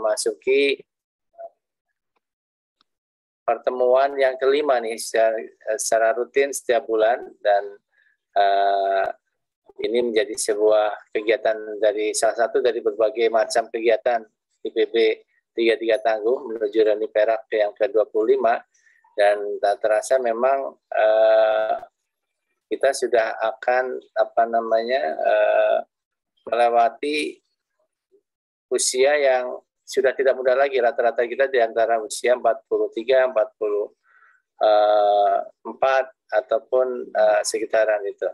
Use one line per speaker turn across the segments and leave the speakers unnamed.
memasuki pertemuan yang kelima nih secara rutin setiap bulan, dan ini menjadi sebuah kegiatan dari salah satu dari berbagai macam kegiatan IPB 33 Tangguh menuju Reuni Perak yang ke-25, dan tak terasa memang kita sudah akan melewati usia yang sudah tidak muda lagi. Rata-rata kita di antara usia 43, 44 ataupun sekitaran itu.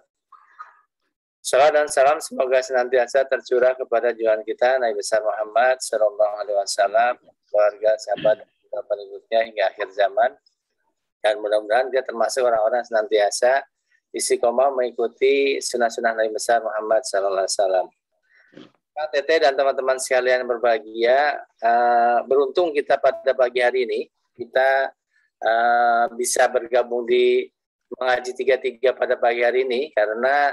Salam dan salam semoga senantiasa tercurah kepada junjungan kita Nabi besar Muhammad sallallahu alaihi wasallam, keluarga, sahabat, dan pengikutnya hingga akhir zaman. Dan mudah-mudahan dia termasuk orang-orang senantiasa istiqomah mengikuti sunnah-sunnah Nabi besar Muhammad sallallahu alaihi wasallam. Kak Tete dan teman-teman sekalian berbahagia, beruntung kita pada pagi hari ini kita bisa bergabung di mengaji 33 pada pagi hari ini, karena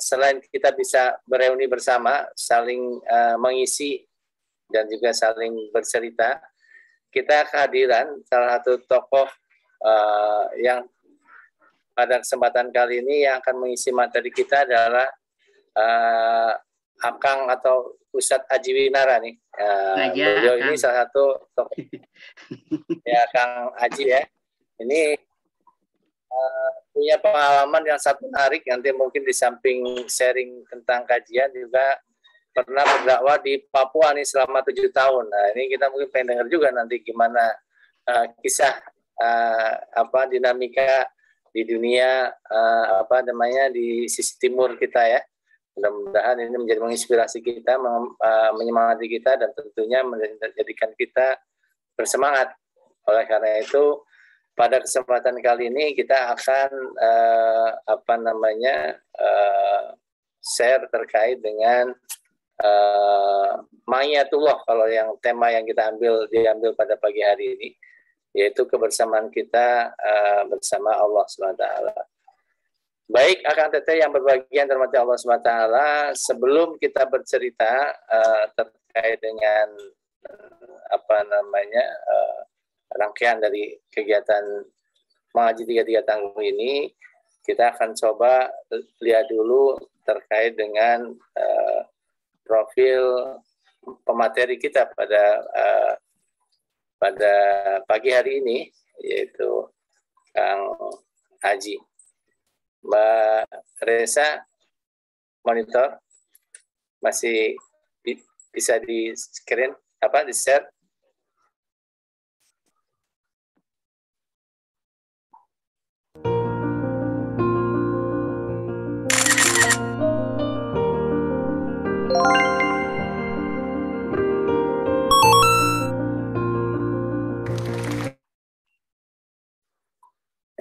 selain kita bisa bereuni bersama, saling mengisi dan juga saling bercerita, kita kehadiran salah satu tokoh yang pada kesempatan kali ini yang akan mengisi materi kita adalah Akang atau Ustadz Aji Winara nih. Beliau ini salah satu tokoh ya, Kang Aji ya. Ini punya pengalaman yang sangat menarik. Nanti mungkin di samping sharing tentang kajian juga pernah berdakwah di Papua nih selama 7 tahun. Nah, ini kita mungkin pengen dengar juga nanti gimana kisah dinamika di dunia di sisi timur kita ya. Mudah-mudahan ini menjadi menginspirasi kita, menyemangati kita, dan tentunya menjadikan kita bersemangat. Oleh karena itu, pada kesempatan kali ini kita akan share terkait dengan Ma'iyatullah, kalau yang tema yang kita diambil pada pagi hari ini, yaitu kebersamaan kita bersama Allah SWT. Baik, Akang Teteh yang berbahagia terhormat Allah SWT, sebelum kita bercerita terkait dengan rangkaian dari kegiatan mengaji 33 Tangguh ini, kita akan coba lihat dulu terkait dengan profil pemateri kita pada pagi hari ini, yaitu Kang Haji. Mbak Reza, monitor masih bisa di screen di share.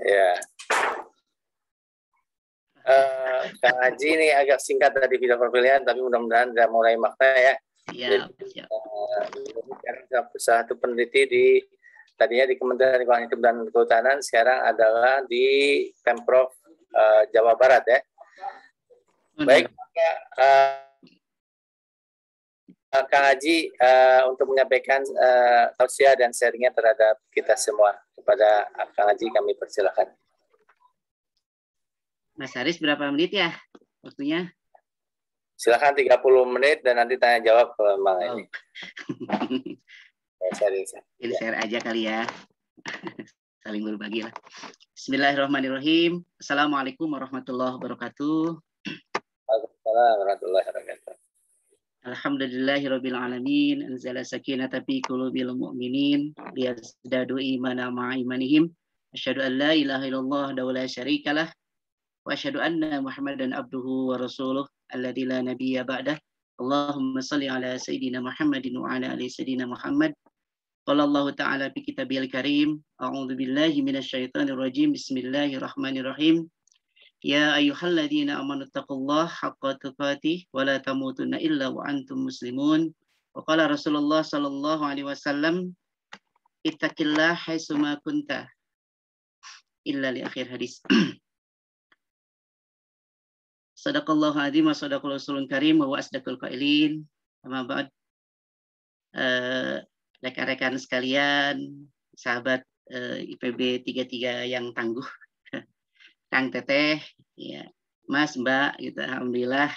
Ya. Kang Haji ini agak singkat dari video profilnya, tapi mudah-mudahan sudah mulai makna ya. Siap. Satu peneliti tadinya di Kementerian Lingkungan Hidup dan Kehutanan, sekarang adalah di Pemprov Jawa Barat ya. Baik, Kang Haji untuk menyampaikan tausiah dan sharingnya terhadap kita semua. Kepada Kang Haji kami persilakan.
Mas Haris berapa menit ya waktunya?
Silakan 30 menit dan nanti tanya jawab ke Bang ini.
Share aja kali ya. Saling berbagi lah. Bismillahirrahmanirrahim. Assalamualaikum warahmatullahi wabarakatuh.
Waalaikumsalam warahmatullahi wabarakatuh.
Alhamdulillahirabbil alamin, anzala sakinata fi qulubil mu'minin liyazdadu imanan ma'a imanihim. Asyhadu an la ilaha illallah wa la syarikalah. Wa asyhadu anna Muhammadan abduhu wa rasuluh alladzi la nabiyya ba'dah. Allahumma shalli ala sayidina Muhammadin wa ala ali sayidina Muhammad. Qala Allah ta'ala fi kitabil karim, a'udzu billahi minasyaitonir rajim. Bismillahirrahmanirrahim. Ya ayyuhalladzina amanu taqullaha haqqa tuqatih wa la tamutunna illa wa antum muslimun. Wa qala Rasulullah sallallahu alaihi wasallam, ittaqillaha haitsu ma kunta illa li akhir hadis. Sadaqallahu azim wa sadaqal rasulun karim wa asdaqul qailin. Amma ba'd. rekan-rekan sekalian, sahabat IPB 33 yang tangguh, Kang Teteh, ya, Mas, Mbak, gitu. Alhamdulillah,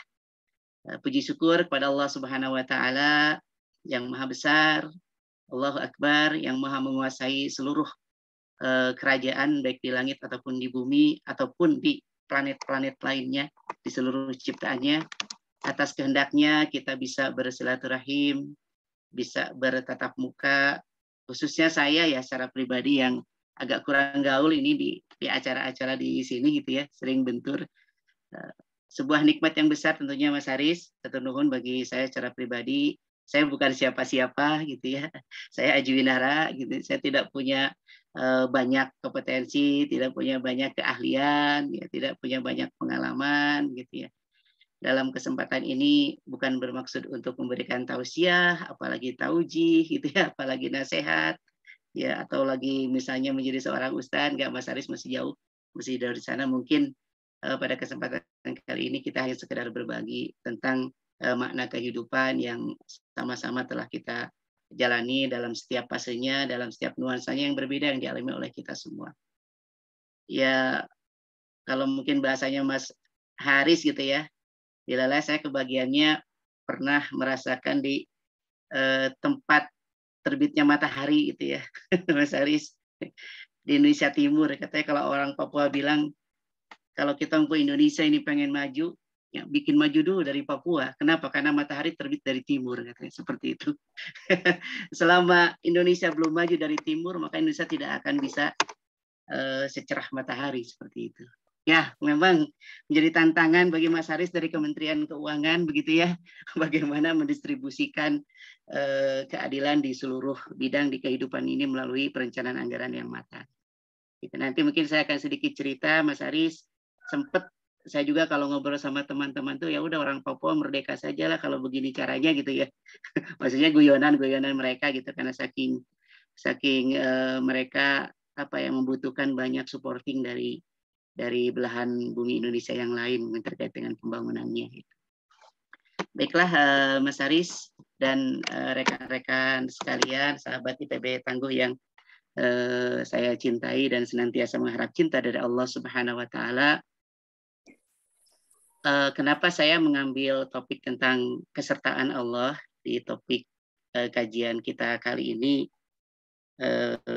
puji syukur kepada Allah Subhanahu wa taala yang Maha Besar, Allahu Akbar, yang Maha menguasai seluruh kerajaan baik di langit ataupun di bumi ataupun di planet-planet lainnya, di seluruh ciptaannya. Atas kehendaknya kita bisa bersilaturahim, bisa bertatap muka, khususnya saya ya secara pribadi yang agak kurang gaul ini di acara-acara di sini gitu ya, sering bentur. Sebuah nikmat yang besar tentunya Mas Haris, satu nuhun bagi saya secara pribadi. Saya bukan siapa-siapa gitu ya, saya Aji Winara gitu, saya tidak punya banyak kompetensi, tidak punya banyak keahlian, ya, tidak punya banyak pengalaman gitu ya. Dalam kesempatan ini bukan bermaksud untuk memberikan tausiah, apalagi taujih gitu ya, apalagi nasihat ya, atau lagi misalnya menjadi seorang ustadz. Enggak, Mas Haris masih jauh, masih dari sana. Mungkin pada kesempatan kali ini kita hanya sekedar berbagi tentang makna kehidupan yang sama-sama telah kita jalani dalam setiap fasenya, dalam setiap nuansanya yang berbeda yang dialami oleh kita semua. Ya, kalau mungkin bahasanya Mas Haris gitu ya, dilala saya kebagiannya pernah merasakan di tempat terbitnya matahari gitu ya, Mas Haris, di Indonesia Timur. Katanya kalau orang Papua bilang, kalau kita mau Indonesia ini pengen maju, ya bikin maju dulu dari Papua. Kenapa? Karena matahari terbit dari timur, katanya seperti itu. Selama Indonesia belum maju dari timur, maka Indonesia tidak akan bisa secerah matahari seperti itu. Ya, memang menjadi tantangan bagi Mas Haris dari Kementerian Keuangan begitu ya, bagaimana mendistribusikan keadilan di seluruh bidang di kehidupan ini melalui perencanaan anggaran yang matang. Gitu. Nanti mungkin saya akan sedikit cerita, Mas Haris. Sempet saya juga kalau ngobrol sama teman-teman tuh ya udah orang Papua merdeka saja lah kalau begini caranya gitu ya. Maksudnya guyonan mereka gitu, karena saking mereka apa yang membutuhkan banyak supporting dari belahan bumi Indonesia yang lain terkait dengan pembangunannya. Gitu. Baiklah Mas Haris dan rekan-rekan sekalian, sahabat IPB Tangguh yang saya cintai dan senantiasa mengharap cinta dari Allah Subhanahu wa taala. Kenapa saya mengambil topik tentang kesertaan Allah di topik kajian kita kali ini?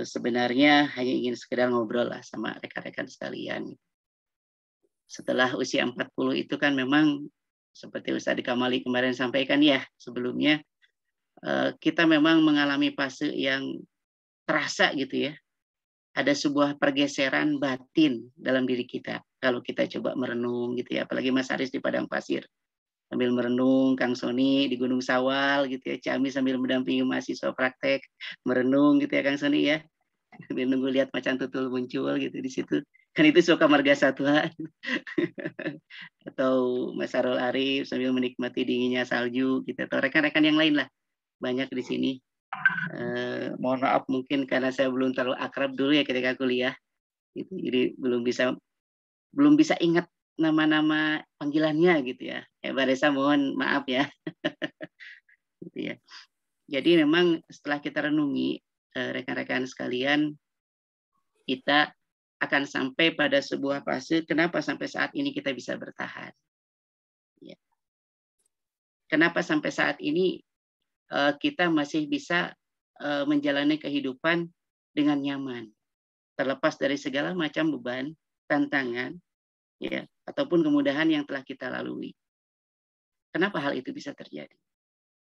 Sebenarnya hanya ingin sekedar ngobrol lah sama rekan-rekan sekalian. Setelah usia 40 itu kan memang seperti Ustaz Kamali kemarin sampaikan ya sebelumnya, kita memang mengalami fase yang terasa gitu ya. Ada sebuah pergeseran batin dalam diri kita kalau kita coba merenung gitu ya, apalagi Mas Haris di padang pasir sambil merenung, Kang Soni di Gunung Sawal gitu ya, Cami sambil mendampingi mahasiswa praktek merenung gitu ya Kang Soni ya, sambil nunggu lihat macan tutul muncul gitu di situ, kan itu suka marga satwa. Atau Mas Sarul Arif sambil menikmati dinginnya salju gitu, atau rekan-rekan yang lain lah banyak di sini. Mohon maaf mungkin karena saya belum terlalu akrab dulu ya ketika kuliah gitu, jadi belum bisa ingat nama-nama panggilannya gitu ya. Mbak Desa mohon maaf ya. Gitu ya. Jadi memang setelah kita renungi rekan-rekan sekalian, kita akan sampai pada sebuah fase kenapa sampai saat ini kita bisa bertahan. Ya. Kenapa sampai saat ini kita masih bisa menjalani kehidupan dengan nyaman, terlepas dari segala macam beban, tantangan, ya, ataupun kemudahan yang telah kita lalui. Kenapa hal itu bisa terjadi?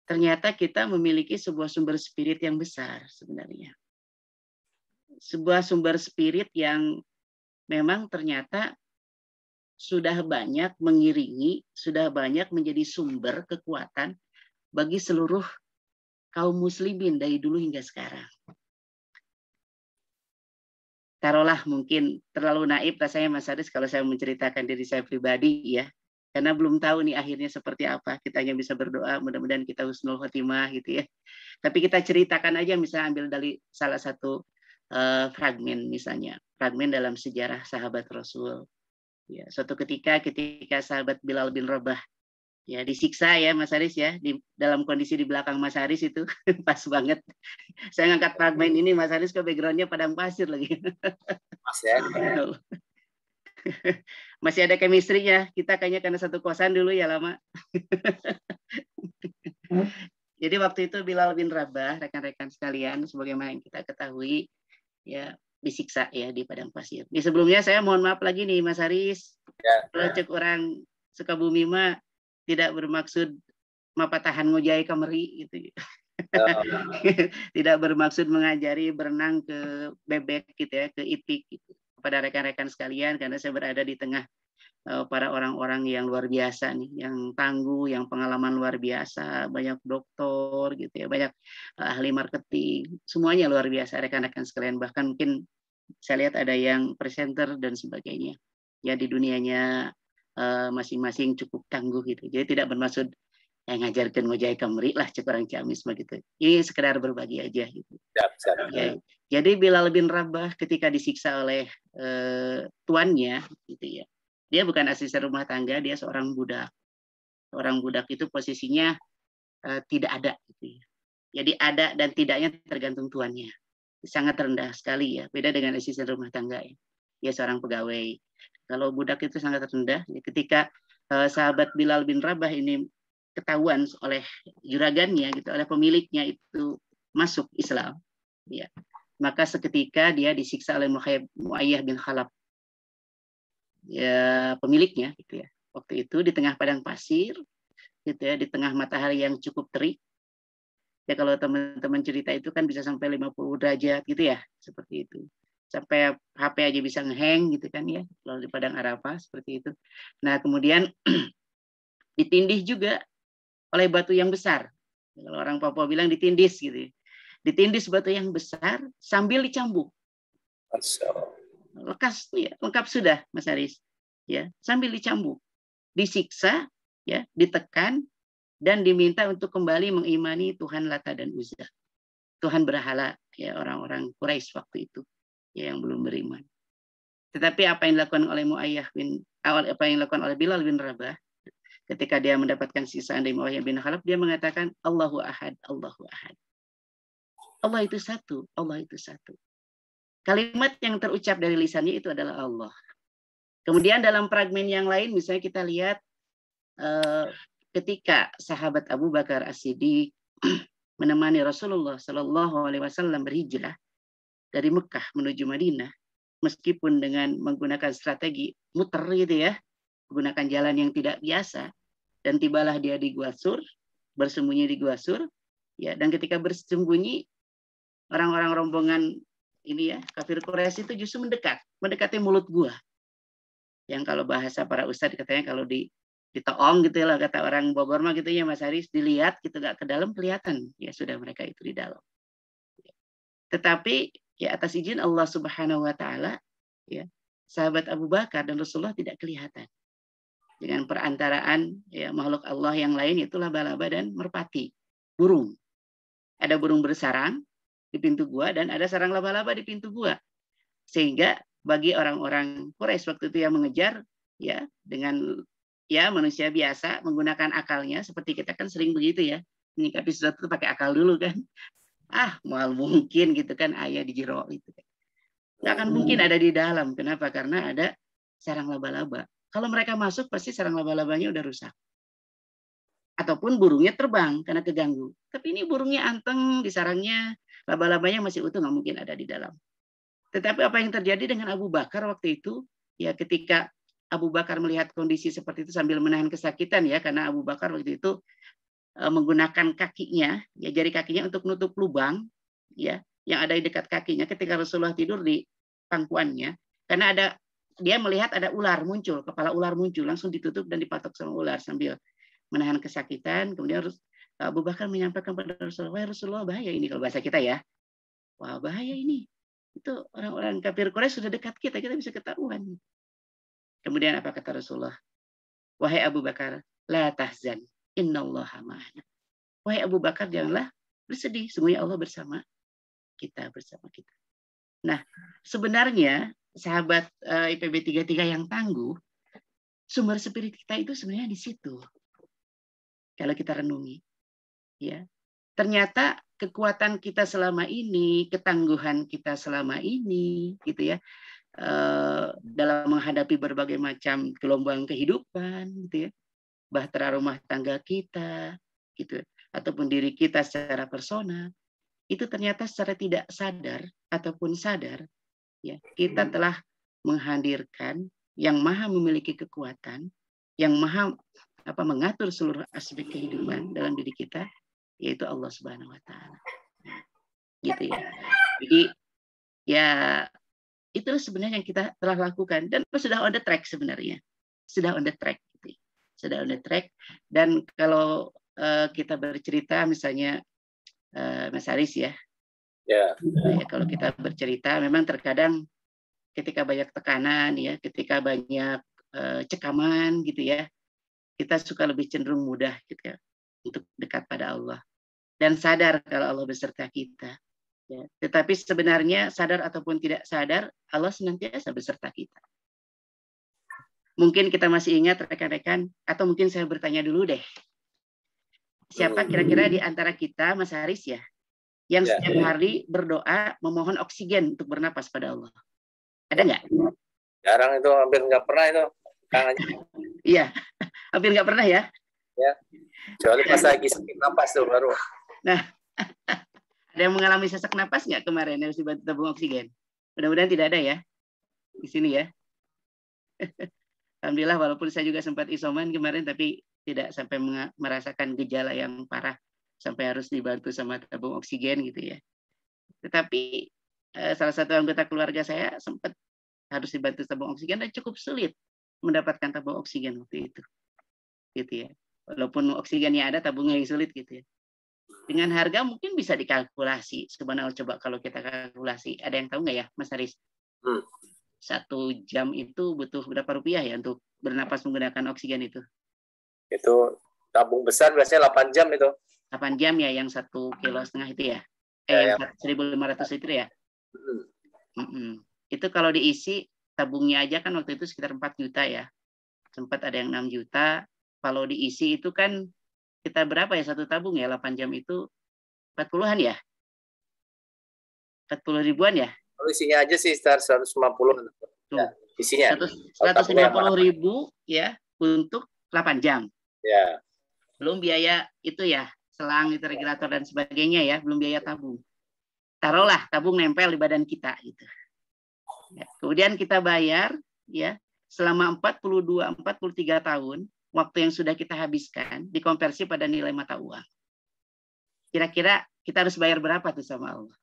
Ternyata kita memiliki sebuah sumber spirit yang besar sebenarnya. Sebuah sumber spirit yang memang ternyata sudah banyak mengiringi, sudah banyak menjadi sumber kekuatan bagi seluruh kaum muslimin dari dulu hingga sekarang. Taruhlah mungkin terlalu naif rasanya Mas Haris kalau saya menceritakan diri saya pribadi ya. Karena belum tahu nih akhirnya seperti apa. Kita hanya bisa berdoa mudah-mudahan kita husnul khotimah gitu ya. Tapi kita ceritakan aja misalnya ambil dari salah satu fragmen misalnya. Fragmen dalam sejarah sahabat Rasul. Ya, suatu ketika sahabat Bilal bin Rabah Ya, disiksa ya Mas Haris ya, di dalam kondisi di belakang Mas Haris itu pas banget. Saya ngangkat fragmen ini, Mas Haris ke backgroundnya padang pasir lagi.
Masih ada.
Masih ada chemistry-nya. Kita kayaknya karena satu kosan dulu ya lama. Jadi waktu itu Bilal bin Rabah, rekan-rekan sekalian, sebagaimana yang kita ketahui, ya disiksa ya di padang pasir. Di sebelumnya saya mohon maaf lagi nih Mas Haris.
Ya.
Kalau cek orang Sukabumi mah tidak bermaksud mapatahan ngojai kameri gitu. Tidak bermaksud mengajari berenang ke bebek gitu ya, ke ipik gitu. Kepada rekan-rekan sekalian, karena saya berada di tengah para orang-orang yang luar biasa nih, yang tangguh, yang pengalaman luar biasa, banyak doktor gitu ya, banyak ahli marketing, semuanya luar biasa rekan-rekan sekalian. Bahkan mungkin saya lihat ada yang presenter dan sebagainya. Ya di dunianya masing-masing cukup tangguh gitu. Jadi tidak bermaksud yang ngajarkan ngojai kamri lah cek orang Ciamis begitu. Ini sekedar berbagi aja gitu. Ya, jadi Bilal bin Rabah ketika disiksa oleh tuannya gitu ya. Dia bukan asisten rumah tangga, dia seorang budak. Orang budak itu posisinya tidak ada gitu ya. Jadi ada dan tidaknya tergantung tuannya. Sangat rendah sekali ya, beda dengan asisten rumah tangga ya. Dia seorang pegawai. Kalau budak itu sangat rendah. Ketika sahabat Bilal bin Rabah ini ketahuan oleh juragannya gitu, oleh pemiliknya itu masuk Islam, ya, maka seketika dia disiksa oleh Muayyah bin Khalaf, ya, pemiliknya gitu ya. Waktu itu di tengah padang pasir gitu ya, di tengah matahari yang cukup terik. Ya kalau teman-teman cerita itu kan bisa sampai 50 derajat gitu ya, seperti itu. Sampai HP aja bisa ngehang gitu kan ya, kalau di padang Arafah seperti itu. Nah, kemudian ditindih juga oleh batu yang besar. Kalau orang Papua bilang ditindis gitu. Ditindis batu yang besar sambil dicambuk. Lekas ya, lengkap sudah Mas Haris. Ya, sambil dicambuk, disiksa, ya, ditekan dan diminta untuk kembali mengimani Tuhan Lata dan Uzza. Tuhan berhala ya orang-orang Quraisy waktu itu ya, yang belum beriman. Tetapi apa yang dilakukan oleh apa yang dilakukan oleh Bilal bin Rabah ketika dia mendapatkan sisaan dari Muayyah bin Khalaf, dia mengatakan Allahu Ahad, Allahu Ahad. Allah itu satu, Allah itu satu. Kalimat yang terucap dari lisannya itu adalah Allah. Kemudian dalam fragmen yang lain, misalnya kita lihat ketika sahabat Abu Bakar As-Siddiq menemani Rasulullah Shallallahu Alaihi Wasallam berhijrah dari Mekah menuju Madinah, meskipun dengan menggunakan strategi muter gitu ya, menggunakan jalan yang tidak biasa, dan tibalah dia di Gua Sur, bersembunyi di Gua Sur, ya, dan ketika bersembunyi orang-orang rombongan ini ya, kafir Quraisy itu justru mendekati mulut gua. Yang kalau bahasa para ustadz katanya kalau ditoong gitu ya, kata orang Bogor mah gitu ya Mas Haris, dilihat gitu gak ke dalam kelihatan ya sudah mereka itu di dalam. Tetapi ya atas izin Allah Subhanahu wa taala ya, sahabat Abu Bakar dan Rasulullah tidak kelihatan. Dengan perantaraan ya makhluk Allah yang lain, itu laba-laba dan merpati, burung. Ada burung bersarang di pintu gua dan ada sarang laba-laba di pintu gua. Sehingga bagi orang-orang Quraisy waktu itu yang mengejar ya dengan ya manusia biasa menggunakan akalnya, seperti kita kan sering begitu ya, menyikapi sesuatu pakai akal dulu kan. Mal mungkin gitu kan ayah di jero itu. Nggak akan mungkin ada di dalam. Kenapa? Karena ada sarang laba-laba. Kalau mereka masuk pasti sarang laba-labanya udah rusak. Ataupun burungnya terbang karena keganggu. Tapi ini burungnya anteng di sarangnya, laba-labanya masih utuh, nggak mungkin ada di dalam. Tetapi apa yang terjadi dengan Abu Bakar waktu itu, ya ketika Abu Bakar melihat kondisi seperti itu sambil menahan kesakitan ya, karena Abu Bakar waktu itu menggunakan kakinya, ya jari kakinya untuk menutup lubang, ya yang ada di dekat kakinya ketika Rasulullah tidur di pangkuannya, karena dia melihat ada ular muncul, kepala ular muncul, langsung ditutup dan dipatok sama ular sambil menahan kesakitan. Kemudian Abu Bakar menyampaikan kepada Rasulullah, Rasulullah bahaya ini, kalau bahasa kita ya, wah bahaya ini. Itu orang-orang kafir Quraisy sudah dekat kita bisa ketahuan. Kemudian apa kata Rasulullah? Wahai Abu Bakar, la tahzan, innallaha ma'ana. Wahai Abu Bakar, janganlah bersedih, sungguhnya Allah bersama kita. Nah, sebenarnya sahabat IPB 33 yang tangguh, sumber spirit kita itu sebenarnya di situ. Kalau kita renungi, ya. Ternyata kekuatan kita selama ini, ketangguhan kita selama ini, gitu ya, dalam menghadapi berbagai macam gelombang kehidupan, gitu ya, bahtera rumah tangga kita, gitu, ataupun diri kita secara personal, itu ternyata secara tidak sadar ataupun sadar, ya, kita telah menghadirkan yang maha memiliki kekuatan, yang maha mengatur seluruh aspek kehidupan dalam diri kita, yaitu Allah Subhanahu Wa Taala, gitu ya. Jadi ya itulah sebenarnya yang kita telah lakukan dan sudah on the track sebenarnya, sudah on the track, gitu. Sudah on the track. Dan kalau kita bercerita, misalnya Mas Aris ya, kalau kita bercerita, memang terkadang ketika banyak tekanan ya, ketika banyak cekaman gitu ya, kita suka lebih cenderung mudah gitu ya untuk dekat pada Allah dan sadar kalau Allah beserta kita. Ya. Tetapi sebenarnya sadar ataupun tidak sadar, Allah senantiasa beserta kita. Mungkin kita masih ingat rekan-rekan, atau mungkin saya bertanya dulu deh. Siapa kira-kira di antara kita, Mas Haris ya, yang setiap hari berdoa memohon oksigen untuk bernapas pada Allah? Ada nggak?
Jarang itu, hampir nggak pernah itu.
Iya, hampir nggak pernah ya.
Ya, kecuali pas lagi sakit napas tuh baru.
Nah, ada yang mengalami sesak napas nggak kemarin harus dibantu tabung oksigen? Mudah-mudahan tidak ada ya di sini ya. Alhamdulillah, walaupun saya juga sempat isoman kemarin, tapi tidak sampai merasakan gejala yang parah sampai harus dibantu sama tabung oksigen gitu ya. Tetapi salah satu anggota keluarga saya sempat harus dibantu tabung oksigen dan cukup sulit mendapatkan tabung oksigen waktu itu, gitu ya. Walaupun oksigennya ada, tabungnya yang sulit gitu ya. Dengan harga mungkin bisa dikalkulasi. Sebenarnya coba kalau kita kalkulasi, ada yang tahu nggak ya, Mas Haris? 1 jam itu butuh berapa rupiah ya untuk bernapas menggunakan oksigen itu?
Itu tabung besar biasanya 8 jam itu.
8 jam ya, yang 1,5 kilo itu ya? Yang 1.500 liter ya? Itu kalau diisi, tabungnya aja kan waktu itu sekitar 4 juta ya. Sempat ada yang 6 juta. Kalau diisi itu kan kita berapa ya satu tabung ya, 8 jam itu 40-an ya? 40 ribuan ya?
Kalau isinya aja sih sekitar 150. Ya, isinya.
150 ribu ya untuk 8 jam.
Ya.
Belum biaya itu ya, selang, itu regulator dan sebagainya ya, belum biaya tabung. Taruhlah tabung nempel di badan kita gitu. Ya, kemudian kita bayar ya selama 43 tahun waktu yang sudah kita habiskan dikonversi pada nilai mata uang. Kira-kira kita harus bayar berapa tuh sama Allah?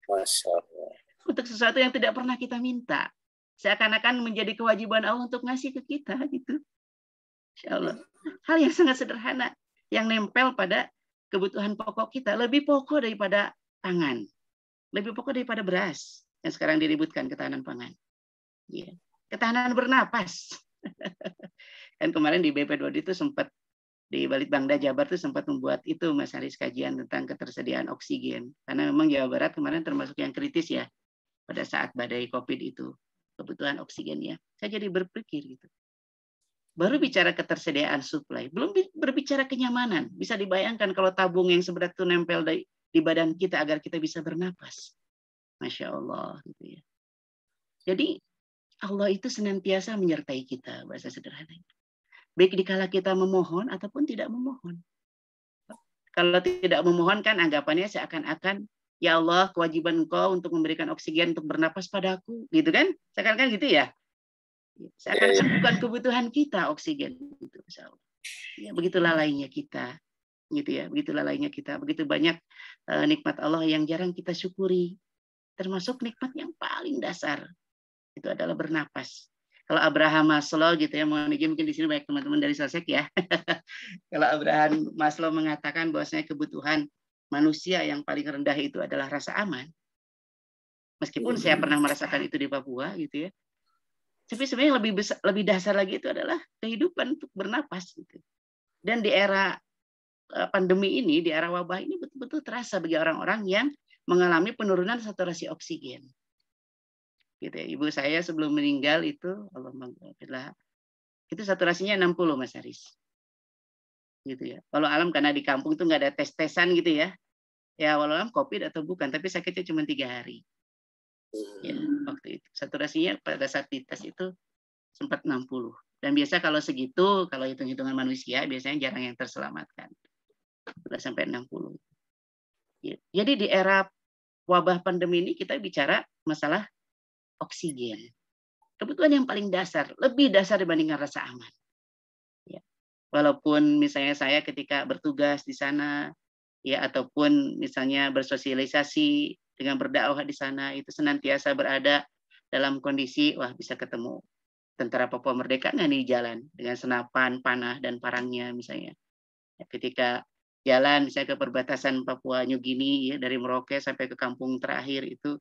Masya Allah.
Untuk sesuatu yang tidak pernah kita minta. Seakan-akan menjadi kewajiban Allah untuk ngasih ke kita gitu. Insya Allah. Hal yang sangat sederhana yang nempel pada kebutuhan pokok kita, lebih pokok daripada pangan, lebih pokok daripada beras yang sekarang diributkan, ketahanan pangan. Ya. Ketahanan bernapas. Dan kemarin di BP2 itu sempat di Balitbangda Jabar itu sempat membuat itu Mas Haris kajian tentang ketersediaan oksigen. Karena memang Jawa Barat kemarin termasuk yang kritis ya pada saat badai COVID itu, kebutuhan oksigennya. Saya jadi berpikir gitu. Baru bicara ketersediaan suplai, belum berbicara kenyamanan. Bisa dibayangkan kalau tabung yang seberat itu nempel di badan kita agar kita bisa bernapas. Masya Allah. Gitu ya. Jadi Allah itu senantiasa menyertai kita, bahasa sederhananya. Baik dikala kita memohon ataupun tidak memohon. Kalau tidak memohon kan anggapannya seakan-akan, ya Allah kewajiban Engkau untuk memberikan oksigen untuk bernapas padaku. Gitu kan? Seakan-akan gitu ya. Seakan-akan bukan kebutuhan kita oksigen. Gitu, ya, begitulah lainnya kita. Gitu ya, begitulah lainnya kita. Begitu banyak nikmat Allah yang jarang kita syukuri. Termasuk nikmat yang paling dasar. Itu adalah bernapas. Kalau Abraham Maslow gitu ya, mungkin di sini banyak teman-teman dari Sasek ya. Kalau Abraham Maslow mengatakan bahwasanya kebutuhan manusia yang paling rendah itu adalah rasa aman. Meskipun saya pernah merasakan itu di Papua gitu ya. Tapi sebenarnya lebih dasar lagi itu adalah kehidupan untuk bernapas gitu. Dan di era pandemi ini, di era wabah ini betul-betul terasa bagi orang-orang yang mengalami penurunan saturasi oksigen. Gitu ya. Ibu saya sebelum meninggal itu, Allahumma ghafirlah, itu saturasinya 60 Mas Haris. gitu ya. Walau alam karena di kampung itu nggak ada tes-tesan gitu ya. Ya walau alam COVID atau bukan, tapi sakitnya cuma 3 hari. Ya, waktu itu saturasinya pada saat dites itu sempat 60. Dan biasa kalau segitu, kalau hitung-hitungan manusia biasanya jarang yang terselamatkan. Sudah sampai 60. Ya. Jadi di era wabah pandemi ini kita bicara masalah oksigen. Kebutuhan yang paling dasar, lebih dasar dibandingkan rasa aman. Ya. Walaupun misalnya saya ketika bertugas di sana, ya ataupun misalnya bersosialisasi dengan berdakwah di sana, itu senantiasa berada dalam kondisi, wah bisa ketemu tentara Papua Merdeka nggak nih jalan dengan senapan, panah, dan parangnya misalnya. Ya, ketika jalan misalnya ke perbatasan Papua New Guinea, ya, dari Merauke sampai ke kampung terakhir itu,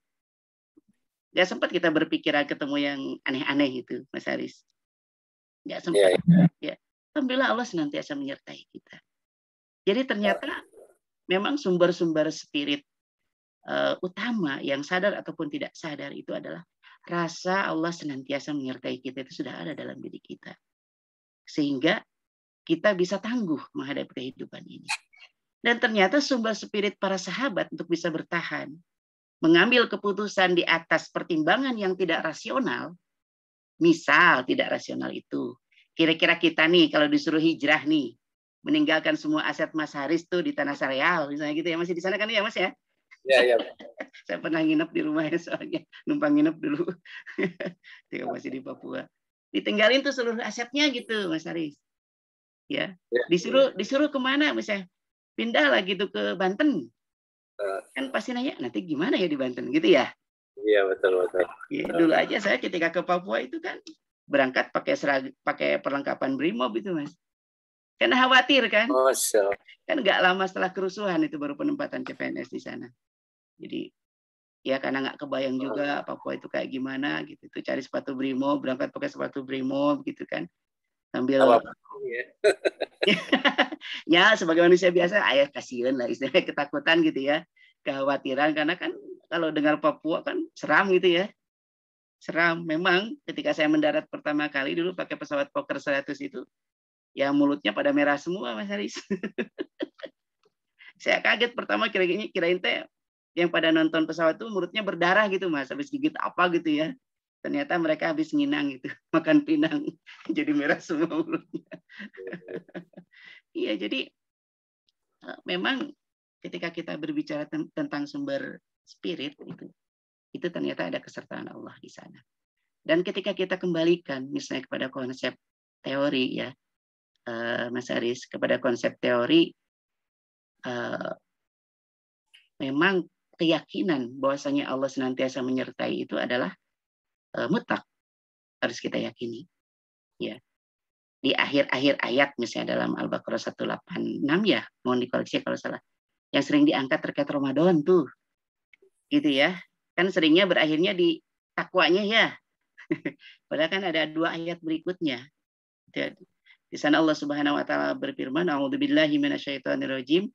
nggak sempat kita berpikiran ketemu yang aneh-aneh gitu, Mas Haris. Nggak sempat. Ya. Alhamdulillah Allah senantiasa menyertai kita. Jadi ternyata memang sumber-sumber spirit utama yang sadar ataupun tidak sadar itu adalah rasa Allah senantiasa menyertai kita itu sudah ada dalam diri kita. Sehingga kita bisa tangguh menghadapi kehidupan ini. Dan ternyata sumber spirit para sahabat untuk bisa bertahan, mengambil keputusan di atas pertimbangan yang tidak rasional, misal tidak rasional itu, kira-kira kita nih kalau disuruh hijrah nih, meninggalkan semua aset Mas Haris tuh di Tanah Sareal, misalnya gitu ya, masih di sana kan ya Mas ya? Iya. Saya pernah nginep di rumahnya soalnya, numpang nginep dulu. Dia masih di Papua. Ditinggalin tuh seluruh asetnya gitu, Mas Haris. Ya, disuruh kemana misalnya? Pindah lah gitu ke Banten. Kan pasti nanya, nanti gimana ya di Banten gitu ya? Iya, betul. Ya, dulu aja saya ketika ke Papua itu kan berangkat pakai perlengkapan BRIMOB itu, Mas. Karena khawatir kan? Kan nggak lama setelah kerusuhan itu baru penempatan CPNS di sana. Jadi ya karena nggak kebayang juga Papua itu kayak gimana gitu. Itu cari sepatu BRIMOB, berangkat pakai sepatu BRIMOB gitu kan. Sambil ya sebagai manusia biasa ayah kasihan lah istilahnya, ketakutan gitu ya, kekhawatiran karena kan kalau dengar Papua kan seram gitu ya. Seram. Memang ketika saya mendarat pertama kali dulu pakai pesawat Fokker 100 itu ya mulutnya pada merah semua Mas Haris. Saya kaget pertama kirain teh yang pada nonton pesawat itu mulutnya berdarah gitu Mas, habis gigit apa gitu ya. Ternyata mereka habis nginang gitu, makan pinang, jadi merah semua mulutnya. Iya, jadi memang ketika kita berbicara tentang sumber spirit itu ternyata ada kesertaan Allah di sana. Dan ketika kita kembalikan misalnya kepada konsep teori ya, Mas Aris, kepada konsep teori, memang keyakinan bahwasanya Allah senantiasa menyertai itu adalah mutlak, harus kita yakini. Ya. Di akhir-akhir ayat misalnya dalam Al-Baqarah 186 ya, mohon dikoreksi kalau salah, yang sering diangkat terkait Ramadan tuh, gitu ya, kan seringnya berakhirnya di takwanya ya, padahal kan ada 2 ayat berikutnya. Di sana Allah Subhanahu Wa Taala berfirman, A'udzubillahi minasyaitonirrajim,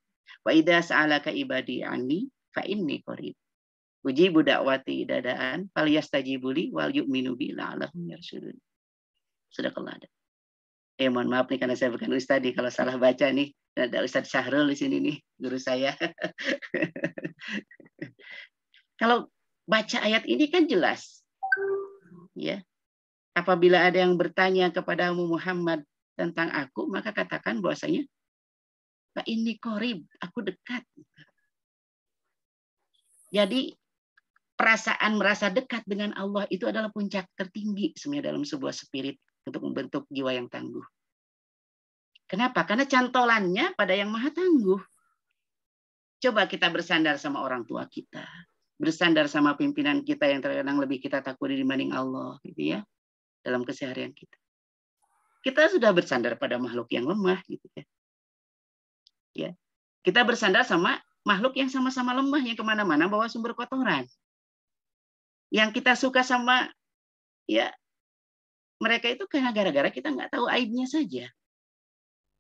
wa idza sa'alaka ibadi anni fa inni qarib. Ujibu da'wati dadaan falyastajibuli wal yu'minu bi la'allahum yarshudun. Sadaqallah. Mohon maaf nih karena saya bukan ustaz nih kalau salah baca nih. Ada Ustaz Syahrul di sini nih, guru saya. Kalau baca ayat ini kan jelas. Ya. Apabila ada yang bertanya kepadamu Muhammad tentang aku, maka katakan bahwasanya Pak ini qorib, aku dekat. Jadi perasaan merasa dekat dengan Allah itu adalah puncak tertinggi sebenarnya dalam sebuah spirit untuk membentuk jiwa yang tangguh. Kenapa? Karena cantolannya pada yang maha tangguh. Coba kita bersandar sama orang tua kita. Bersandar sama pimpinan kita yang terkadang lebih kita takuti dibanding Allah. Gitu ya. Dalam keseharian kita. Kita sudah bersandar pada makhluk yang lemah. Gitu ya. Ya. Kita bersandar sama makhluk yang sama-sama lemah. Yang kemana-mana bawa sumber kotoran. Yang kita suka sama ya mereka itu karena gara-gara kita nggak tahu aibnya saja.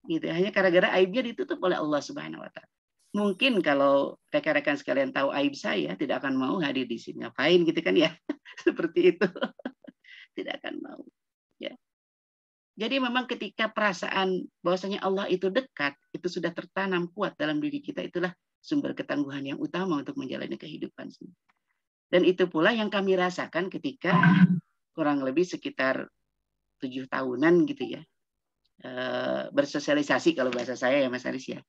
Gitu. Hanya gara-gara aibnya ditutup oleh Allah Subhanahu Wa Taala. Mungkin kalau rekan-rekan sekalian tahu aib saya, tidak akan mau hadir di sini. Ngapain gitu kan ya? Seperti itu. Tidak akan mau. Ya. Jadi memang ketika perasaan bahwasanya Allah itu dekat, itu sudah tertanam kuat dalam diri kita, itulah sumber ketangguhan yang utama untuk menjalani kehidupan. Dan itu pula yang kami rasakan ketika kurang lebih sekitar 7 tahunan gitu ya, bersosialisasi kalau bahasa saya ya Mas Aris ya.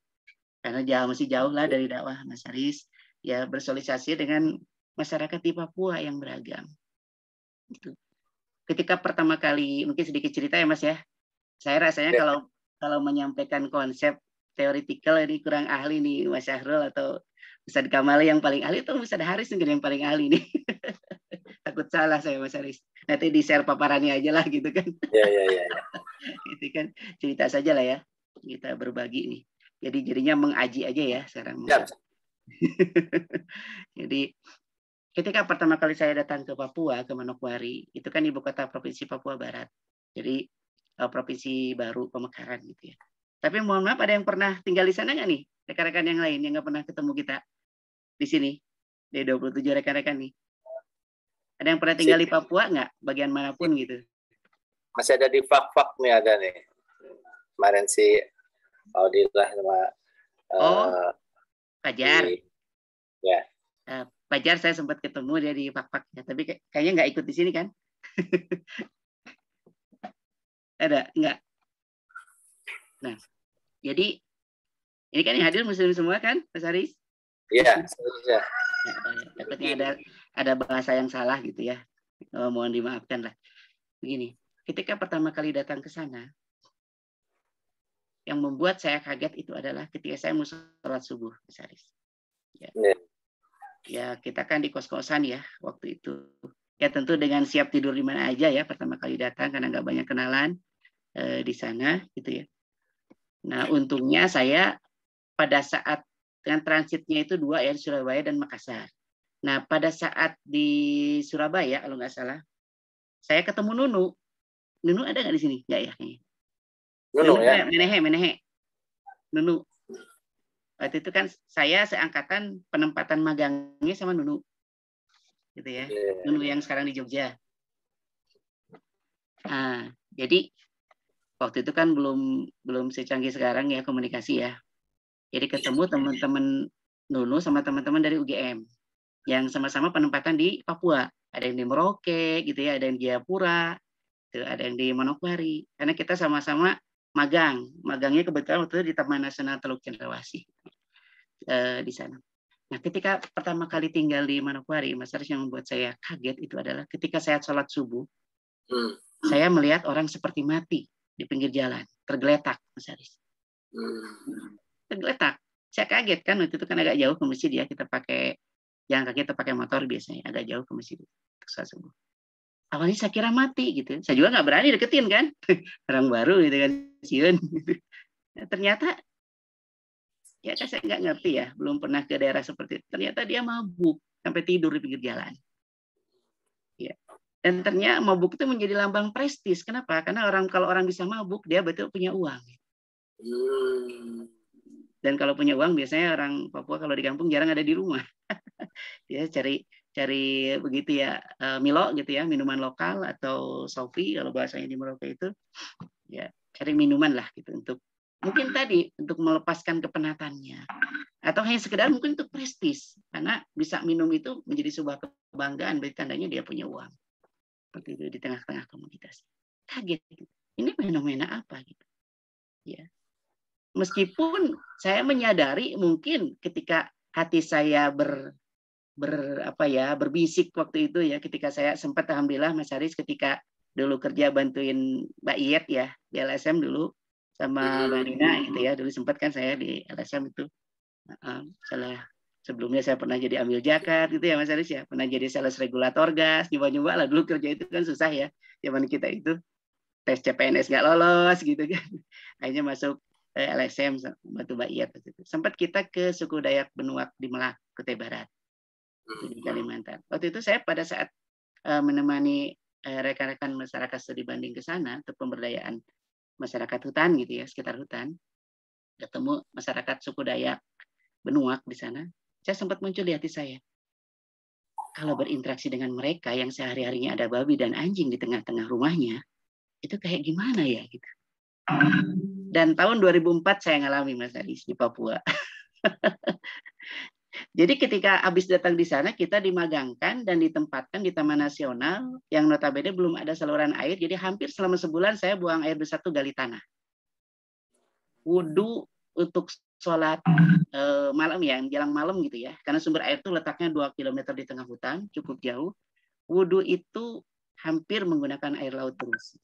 Karena masih jauh lah dari dakwah Mas Aris, ya bersosialisasi dengan masyarakat di Papua yang beragam. Gitu. Ketika pertama kali, mungkin sedikit cerita ya Mas ya, saya rasanya kalau menyampaikan konsep teoretikal ini kurang ahli nih Mas Syahrul atau Ustadz Kamal yang paling ahli, itu Ustadz Haris yang paling ahli nih. Takut salah saya Mas Haris. Nanti di share paparannya aja lah gitu kan.
Ya.
Itu kan cerita saja lah ya. Kita berbagi nih. Jadi jadinya mengaji aja ya sekarang.
Ya.
Jadi ketika pertama kali saya datang ke Papua, ke Manokwari, itu kan ibu kota provinsi Papua Barat. Jadi provinsi baru pemekaran gitu ya. Tapi mohon maaf, ada yang pernah tinggal di sana nggak nih? Rekan-rekan yang lain yang nggak pernah ketemu kita di sini? Di 27 rekan-rekan nih. Ada yang pernah tinggal di Papua nggak? Bagian manapun gitu.
Masih ada di Fak-Fak nih, ada nih. Kemarin si Audillah sama
Fajar.
Ya.
Fajar saya sempat ketemu dia di Fak-Fak ya, tapi kayaknya nggak ikut di sini kan? Ada nggak? Nah, jadi ini kan yang hadir muslim semua kan, Mas Haris?
Iya.
Takutnya ada bahasa yang salah gitu ya. Mohon dimaafkan lah. Begini, ketika pertama kali datang ke sana, yang membuat saya kaget itu adalah ketika saya mau sholat subuh, Mas Haris. Ya, kita kan di kos-kosan ya waktu itu. Ya tentu dengan siap tidur di mana aja ya pertama kali datang karena nggak banyak kenalan di sana gitu ya. Nah untungnya saya pada saat dengan transitnya itu 2 ya, Surabaya dan Makassar. Nah pada saat di Surabaya kalau nggak salah, saya ketemu Nunu. Nunu ada nggak di sini? Nggak ya?
Nunu ya.
Menehe. Nunu. Waktu itu kan saya seangkatan penempatan magangnya sama Nunu. Gitu ya. Nunu yang sekarang di Jogja. Nah, jadi waktu itu kan belum secanggih sekarang ya komunikasi ya. Jadi ketemu teman-teman Nunu sama teman-teman dari UGM yang sama-sama penempatan di Papua. Ada yang di Merauke gitu ya, ada yang di Jayapura, ada yang di Manokwari. Karena kita sama-sama magang. Magangnya kebetulan waktu itu di Taman Nasional Teluk Cendrawasih di sana. Nah, ketika pertama kali tinggal di Manokwari, Mas Aris, yang membuat saya kaget itu adalah ketika saya sholat subuh, saya melihat orang seperti mati di pinggir jalan, tergeletak, Mas Aris. Tergeletak. Saya kaget kan, waktu itu kan agak jauh ke masjid ya, kita pakai jalan kaki atau pakai motor biasanya, agak jauh ke masjid untuk sholat subuh. Awalnya saya kira mati gitu. Saya juga nggak berani deketin kan, orang baru gitu kan, siun. Nah, ternyata ya kan saya nggak ngerti ya, belum pernah ke daerah seperti itu. Ternyata dia mabuk sampai tidur di pinggir jalan. Ya. Dan ternyata mabuk itu menjadi lambang prestis. Kenapa? Karena kalau orang bisa mabuk, dia betul punya uang. Dan kalau punya uang biasanya orang Papua kalau di kampung jarang ada di rumah. Dia cari begitu ya, Milo gitu ya, minuman lokal atau Sofi kalau bahasanya di Merauke itu, ya cari minuman lah gitu untuk mungkin tadi untuk melepaskan kepenatannya atau hanya sekedar mungkin untuk prestis karena bisa minum itu menjadi sebuah kebanggaan, berarti tandanya dia punya uang. Seperti itu di tengah-tengah komunitas. Kaget gitu. Ini fenomena apa gitu. Ya. Meskipun saya menyadari mungkin ketika hati saya berbisik waktu itu ya, ketika saya sempat alhamdulillah Mas Haris ketika dulu kerja bantuin Mbak Iyet ya di LSM dulu sama Mbak Nina gitu ya, dulu sempat kan saya di LSM itu. Sebelumnya saya pernah jadi amil zakat gitu ya Mas Haris ya, pernah jadi sales regulator gas, nyoba-nyoba lah dulu kerja itu kan susah ya zaman kita itu, tes CPNS nggak lolos gitu kan, akhirnya masuk LSM bantu Mbak Iyet. Sempat kita ke suku Dayak Benuak di Melak, Kutai Barat di Kalimantan. Waktu itu saya pada saat menemani rekan-rekan masyarakat studi banding ke sana untuk pemberdayaan masyarakat hutan gitu ya, sekitar hutan, ketemu masyarakat suku Dayak Benuak di sana. Saya sempat muncul di hati saya, kalau berinteraksi dengan mereka yang sehari-harinya ada babi dan anjing di tengah-tengah rumahnya, itu kayak gimana ya gitu. Dan tahun 2004 saya ngalami Mas Aris di Papua. Jadi ketika habis datang di sana, kita dimagangkan dan ditempatkan di Taman Nasional yang notabene belum ada saluran air. Jadi hampir selama sebulan saya buang air besar tuh gali tanah. Wudhu untuk sholat malam ya, menjelang malam gitu ya. Karena sumber air itu letaknya 2 km di tengah hutan, cukup jauh. Wudhu itu hampir menggunakan air laut terus.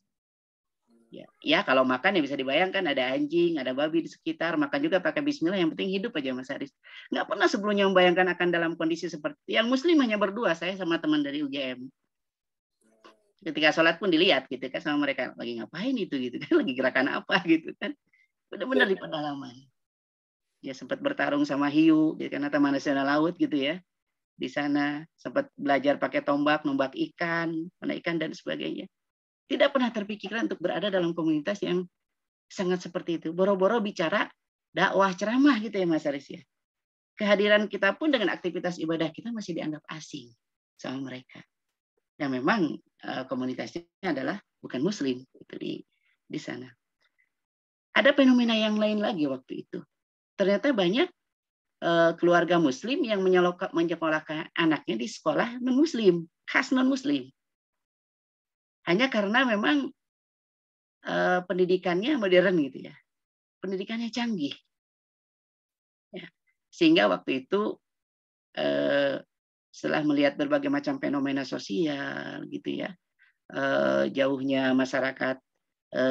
Ya kalau makan ya bisa dibayangkan ada anjing, ada babi di sekitar, makan juga pakai bismillah, yang penting hidup aja Mas Haris. Nggak pernah sebelumnya membayangkan akan dalam kondisi seperti yang muslim hanya berdua, saya sama teman dari UGM. Ketika sholat pun dilihat gitu kan sama mereka, lagi ngapain itu gitu kan, lagi gerakan apa gitu kan. Benar-benar di pedalaman. Ya sempat bertarung sama hiu, gitu, karena Taman Nasional Laut gitu ya. Di sana sempat belajar pakai tombak, nombak ikan, mana ikan dan sebagainya. Tidak pernah terpikirkan untuk berada dalam komunitas yang sangat seperti itu. Boro-boro bicara dakwah ceramah gitu ya Mas Aris ya. Kehadiran kita pun dengan aktivitas ibadah kita masih dianggap asing sama mereka. Dan memang komunitasnya adalah bukan muslim itu di sana. Ada fenomena yang lain lagi waktu itu. Ternyata banyak keluarga muslim yang menyekolahkan anaknya di sekolah non-muslim, khas non-muslim. Hanya karena memang pendidikannya modern gitu ya, pendidikannya canggih, ya. Sehingga waktu itu setelah melihat berbagai macam fenomena sosial gitu ya, jauhnya masyarakat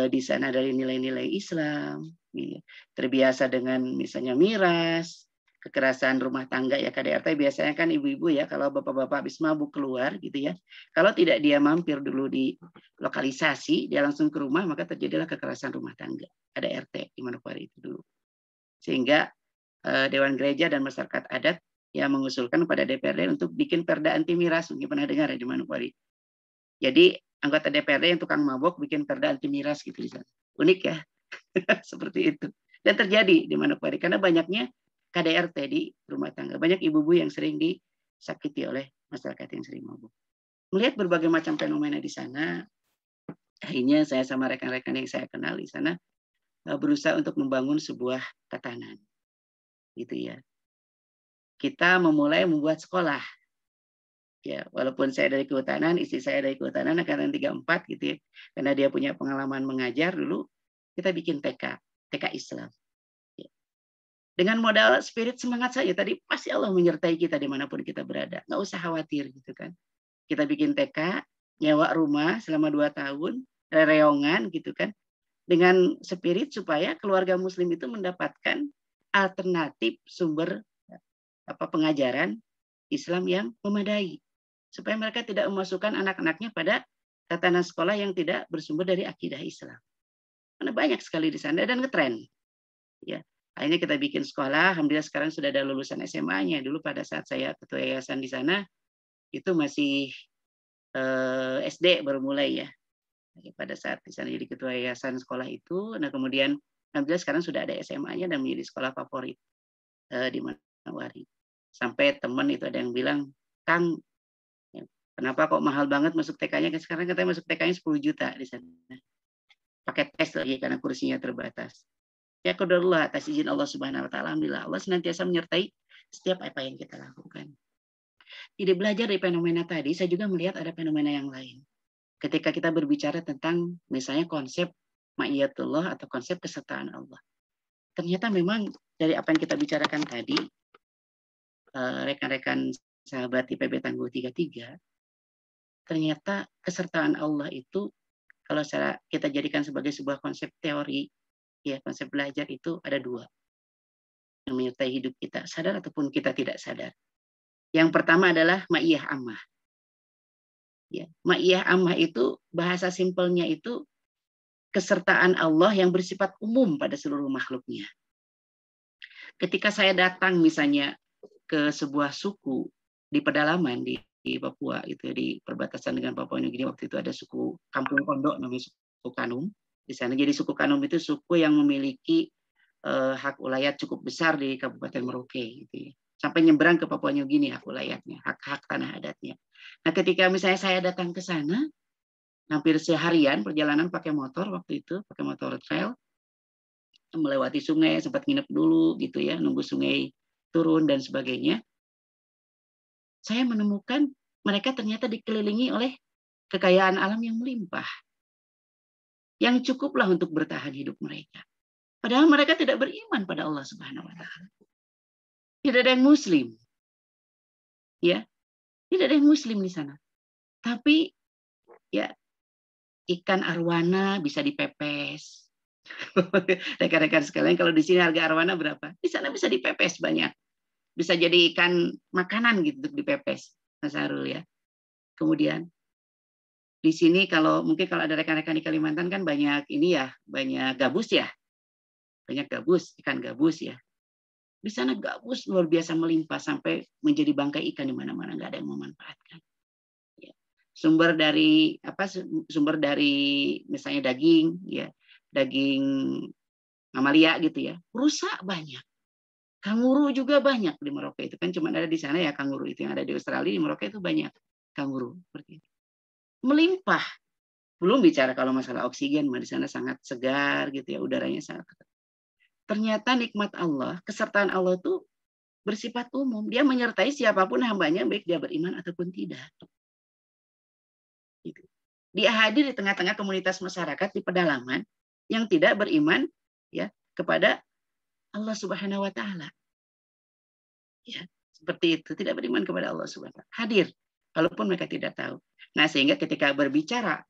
di sana dari nilai-nilai Islam, gitu. Terbiasa dengan misalnya miras, kekerasan rumah tangga ya KDRT biasanya kan ibu-ibu ya kalau bapak-bapak habis mabuk keluar gitu ya. Kalau tidak dia mampir dulu di lokalisasi, dia langsung ke rumah maka terjadilah kekerasan rumah tangga. Ada RT di Manokwari itu dulu. Sehingga Dewan Gereja dan masyarakat adat yang mengusulkan pada DPRD untuk bikin perda anti miras. Mungkin pernah dengar ya di Manokwari. Jadi anggota DPRD yang tukang mabuk bikin perda anti miras gitu di sana. Unik ya. Seperti itu. Dan terjadi di Manokwari karena banyaknya KDRT di rumah tangga. Banyak ibu-ibu yang sering disakiti oleh masyarakat yang sering mabuk. Melihat berbagai macam fenomena di sana, akhirnya saya sama rekan-rekan yang saya kenal di sana berusaha untuk membangun sebuah tatanan. Gitu ya. Kita memulai membuat sekolah. Ya, walaupun saya dari kehutanan, istri saya dari kehutanan, angkatan 34 gitu ya. Karena dia punya pengalaman mengajar dulu, kita bikin TK Islam. Dengan modal spirit semangat saja tadi pasti Allah menyertai kita dimanapun kita berada. Nggak usah khawatir gitu kan. Kita bikin TK, nyewa rumah selama 2 tahun, reongan gitu kan. Dengan spirit supaya keluarga muslim itu mendapatkan alternatif sumber pengajaran Islam yang memadai. Supaya mereka tidak memasukkan anak-anaknya pada tatanan sekolah yang tidak bersumber dari akidah Islam. Karena banyak sekali di sana dan ngetren. Ya. Akhirnya kita bikin sekolah, alhamdulillah sekarang sudah ada lulusan SMA-nya. Dulu pada saat saya ketua yayasan di sana, itu masih SD baru mulai ya. Pada saat di sana jadi ketua yayasan sekolah itu, nah kemudian alhamdulillah sekarang sudah ada SMA-nya dan menjadi sekolah favorit di Manokwari. Sampai teman itu ada yang bilang, Kang, kenapa kok mahal banget masuk TK-nya? Sekarang katanya masuk TK-nya 10 juta di sana. Pakai tes lagi karena kursinya terbatas. Ya qadarullah atas izin Allah Subhanahu wa taala, alhamdulillah Allah senantiasa menyertai setiap apa yang kita lakukan. Jadi belajar dari fenomena tadi, saya juga melihat ada fenomena yang lain. Ketika kita berbicara tentang misalnya konsep ma'iyatullah atau konsep kesertaan Allah. Ternyata memang dari apa yang kita bicarakan tadi, rekan-rekan sahabat IPB Tangguh 33, ternyata kesertaan Allah itu kalau kita jadikan sebagai sebuah konsep teori, ya konsep belajar itu ada 2 yang menyertai hidup kita, sadar ataupun kita tidak sadar. Yang pertama adalah ma'iyah ammah. Ya, ma'iyah ammah itu bahasa simpelnya itu kesertaan Allah yang bersifat umum pada seluruh makhluknya. Ketika saya datang misalnya ke sebuah suku di pedalaman di Papua itu di perbatasan dengan Papua Nugini, waktu itu ada suku Kampung Pondok namanya suku Kanum. Di sana jadi suku Kanum itu suku yang memiliki hak ulayat cukup besar di Kabupaten Merauke gitu ya. Sampai nyebrang ke Papua Nugini hak ulayatnya, hak tanah adatnya. Nah, ketika misalnya saya datang ke sana, hampir seharian perjalanan pakai motor waktu itu, pakai motor trail, melewati sungai, sempat nginep dulu gitu ya, nunggu sungai turun dan sebagainya. Saya menemukan mereka ternyata dikelilingi oleh kekayaan alam yang melimpah, yang cukuplah untuk bertahan hidup mereka. Padahal mereka tidak beriman pada Allah Subhanahu wa taala. Tidak ada yang muslim. Ya, tidak ada yang muslim di sana. Tapi ya ikan arwana bisa dipepes. Rekan-rekan sekalian, kalau di sini harga arwana berapa? Di sana bisa dipepes banyak. Bisa jadi ikan makanan gitu untuk dipepes, Mas Arul ya. Kemudian di sini mungkin kalau ada rekan-rekan di Kalimantan kan banyak ini ya, banyak gabus ya. Banyak gabus, ikan gabus ya. Di sana gabus luar biasa melimpah sampai menjadi bangkai ikan di mana-mana, nggak ada yang memanfaatkan. Ya. Sumber dari misalnya daging ya, daging mamalia gitu ya, rusa banyak. Kanguru juga banyak di Merauke, itu kan cuma ada di sana ya kanguru, itu yang ada di Australia, di Merauke itu banyak kanguru seperti itu. Melimpah. Belum bicara kalau masalah oksigen, di sana sangat segar gitu ya, udaranya sangat. Ternyata nikmat Allah, kesertaan Allah itu bersifat umum. Dia menyertai siapapun hambanya, baik dia beriman ataupun tidak. Gitu. Dia hadir di tengah-tengah komunitas masyarakat di pedalaman yang tidak beriman ya kepada Allah Subhanahu wa taala. Ya, seperti itu, tidak beriman kepada Allah Subhanahu wa taala. Hadir walaupun mereka tidak tahu. Nah, sehingga ketika berbicara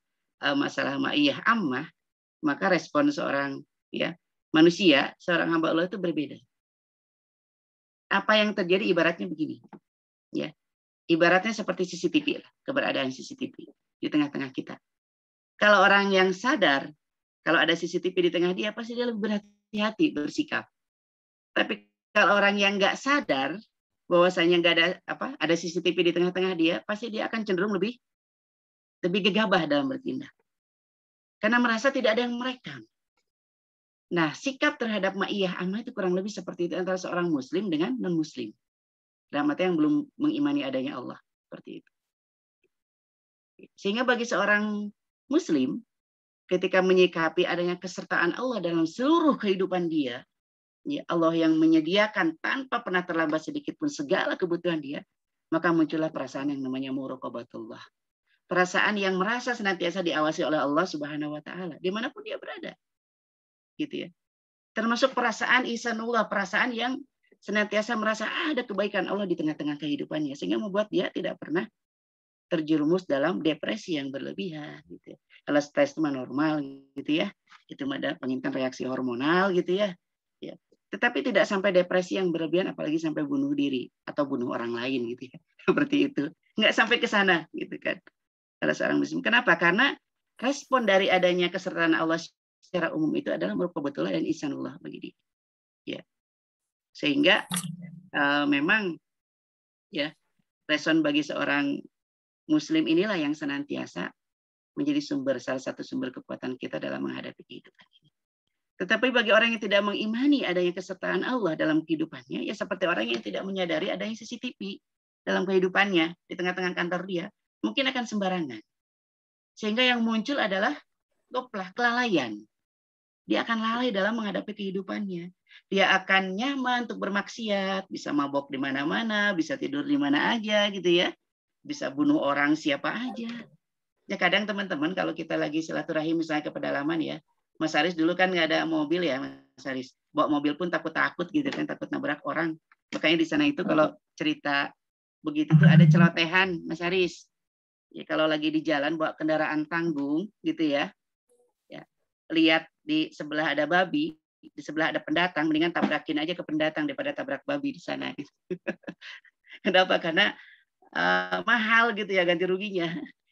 masalah ma'iyah ammah, maka respon seorang ya manusia, seorang hamba Allah itu berbeda. Apa yang terjadi ibaratnya begini. Ya. Ibaratnya seperti CCTV, keberadaan CCTV di tengah-tengah kita. Kalau orang yang sadar, kalau ada CCTV di tengah dia, pasti dia lebih berhati-hati bersikap. Tapi kalau orang yang nggak sadar, bahwasanya nggak ada CCTV di tengah-tengah dia, pasti dia akan cenderung lebih gegabah dalam bertindak. Karena merasa tidak ada yang merekam. Nah, sikap terhadap ma'iyah ammah itu kurang lebih seperti itu antara seorang muslim dengan non-muslim. Dalam arti yang belum mengimani adanya Allah. Seperti itu. Sehingga bagi seorang muslim, ketika menyikapi adanya kesertaan Allah dalam seluruh kehidupan dia, ya Allah yang menyediakan tanpa pernah terlambat sedikit pun segala kebutuhan dia, maka muncullah perasaan yang namanya muraqabatullah. Perasaan yang merasa senantiasa diawasi oleh Allah Subhanahu wa taala dimanapun dia berada. Gitu ya. Termasuk perasaan ihsanullah, perasaan yang senantiasa merasa ada kebaikan Allah di tengah-tengah kehidupannya, sehingga membuat dia tidak pernah terjerumus dalam depresi yang berlebihan. Gitu ya. Kalau stres itu normal, gitu ya, itu ada pengintan reaksi hormonal, gitu ya. Ya. Tetapi tidak sampai depresi yang berlebihan, apalagi sampai bunuh diri atau bunuh orang lain, gitu ya. Seperti itu, nggak sampai ke sana, gitu kan. Kalau seorang muslim, kenapa? Karena respon dari adanya kesertaan Allah secara umum itu adalah muraqabatullah dan ihsanullah bagi dia. Ya. Sehingga memang ya respon bagi seorang muslim inilah yang senantiasa menjadi salah satu sumber kekuatan kita dalam menghadapi kehidupan ini. Tetapi bagi orang yang tidak mengimani adanya kesertaan Allah dalam kehidupannya, ya seperti orang yang tidak menyadari adanya CCTV dalam kehidupannya di tengah-tengah kantor dia, mungkin akan sembarangan. Sehingga yang muncul adalah goplah, kelalaian. Dia akan lalai dalam menghadapi kehidupannya. Dia akan nyaman untuk bermaksiat, bisa mabok di mana-mana, bisa tidur di mana aja gitu ya. Bisa bunuh orang siapa aja. Ya kadang teman-teman kalau kita lagi silaturahim misalnya ke pedalaman ya, Mas Aris dulu kan nggak ada mobil ya Mas Aris. Bawa mobil pun takut-takut gitu kan, takut nabrak orang. Makanya di sana itu kalau cerita begitu tuh ada celotehan Mas Aris. Ya kalau lagi di jalan bawa kendaraan tanggung gitu ya. Ya, lihat di sebelah ada babi, di sebelah ada pendatang, mendingan tabrakin aja ke pendatang daripada tabrak babi di sana. Gitu. Kenapa? Karena mahal gitu ya ganti ruginya.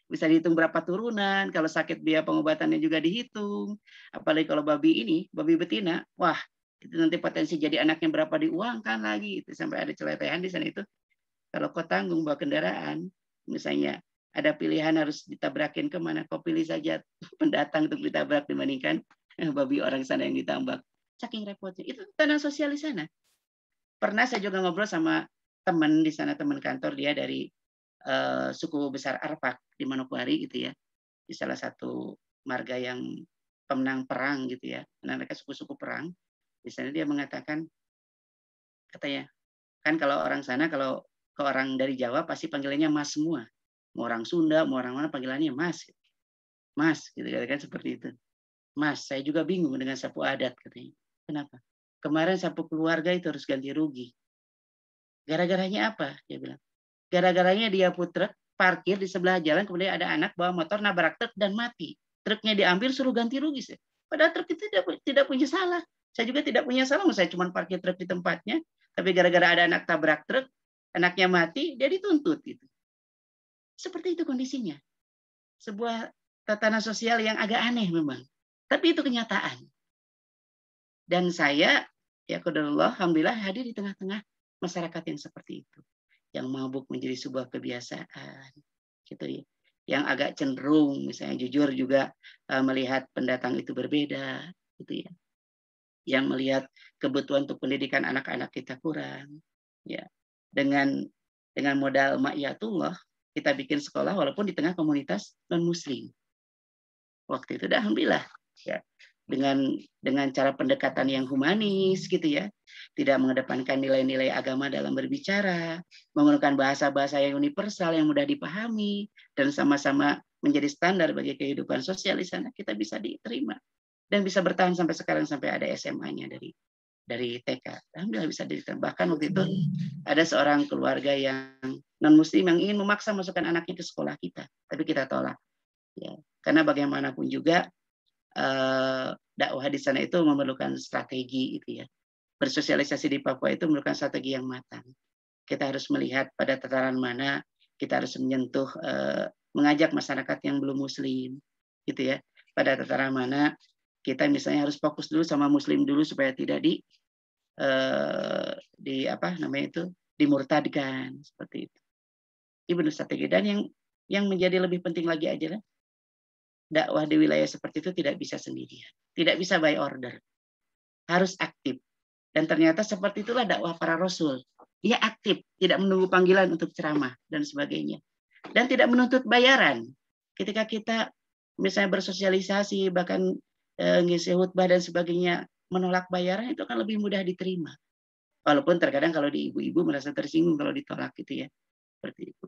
Bisa dihitung berapa turunan, kalau sakit biaya pengobatannya juga dihitung. Apalagi kalau babi ini, babi betina, wah itu nanti potensi jadi anaknya berapa diuangkan lagi. Itu sampai ada celetehan di sana itu. Kalau kau tanggung bawa kendaraan, misalnya ada pilihan harus ditabrakin kemana, kau pilih saja pendatang untuk ditabrak dibandingkan babi orang sana yang ditambak. Saking repotnya. Itu tanah sosial di sana. Pernah saya juga ngobrol sama teman di sana, teman kantor dia dari suku besar Arpak di Manokwari gitu ya. di salah satu marga yang pemenang perang gitu ya, mereka suku-suku perang. Di sana dia mengatakan, katanya, kan kalau orang sana, kalau ke orang dari Jawa pasti panggilannya Mas semua. Mau orang Sunda, mau orang mana panggilannya Mas. Mas, gitu kan seperti itu. Mas, saya juga bingung dengan sapu adat katanya. Kenapa? Kemarin sapu keluarga itu harus ganti rugi. Gara-garanya apa? Dia bilang. Gara-garanya dia putrek, parkir di sebelah jalan, kemudian ada anak bawa motor nabrak truk dan mati. Truknya diambil suruh ganti rugi. Padahal truk itu tidak punya salah. Saya juga tidak punya salah, saya cuma parkir truk di tempatnya. Tapi gara-gara ada anak tabrak truk, anaknya mati, dia dituntut. Gitu. Seperti itu kondisinya. Sebuah tatanan sosial yang agak aneh memang. Tapi itu kenyataan. Dan saya, ya qadarullah, alhamdulillah hadir di tengah-tengah masyarakat yang seperti itu. Yang mabuk menjadi sebuah kebiasaan, gitu ya. Yang agak cenderung, misalnya jujur juga melihat pendatang itu berbeda, gitu ya. Yang melihat kebutuhan untuk pendidikan anak-anak kita kurang, ya. Dengan modal ma'iyatullah, kita bikin sekolah walaupun di tengah komunitas non-muslim. Waktu itu dah alhamdulillah, ya. Dengan cara pendekatan yang humanis gitu ya, tidak mengedepankan nilai-nilai agama dalam berbicara, menggunakan bahasa-bahasa yang universal yang mudah dipahami dan sama-sama menjadi standar bagi kehidupan sosial di sana, kita bisa diterima dan bisa bertahan sampai sekarang, sampai ada SMA-nya dari TK. Alhamdulillah bisa diterima. Bahkan waktu itu ada seorang keluarga yang non muslim yang ingin memaksa masukkan anaknya ke sekolah kita, tapi kita tolak ya, karena bagaimanapun juga dakwah di sana itu memerlukan strategi itu ya. Bersosialisasi di Papua itu memerlukan strategi yang matang. Kita harus melihat pada tataran mana kita harus menyentuh, mengajak masyarakat yang belum muslim gitu ya. Pada tataran mana kita misalnya harus fokus dulu sama muslim dulu supaya tidak dimurtadkan seperti itu. Ini benar strategi. Dan yang menjadi lebih penting lagi adalah dakwah di wilayah seperti itu tidak bisa sendirian, tidak bisa by order, harus aktif. Dan ternyata seperti itulah dakwah para rasul. Dia aktif, tidak menunggu panggilan untuk ceramah dan sebagainya, dan tidak menuntut bayaran. Ketika kita misalnya bersosialisasi, bahkan ngisi khutbah dan sebagainya, menolak bayaran itu akan lebih mudah diterima. Walaupun terkadang kalau di ibu-ibu merasa tersinggung kalau ditolak gitu ya, seperti itu.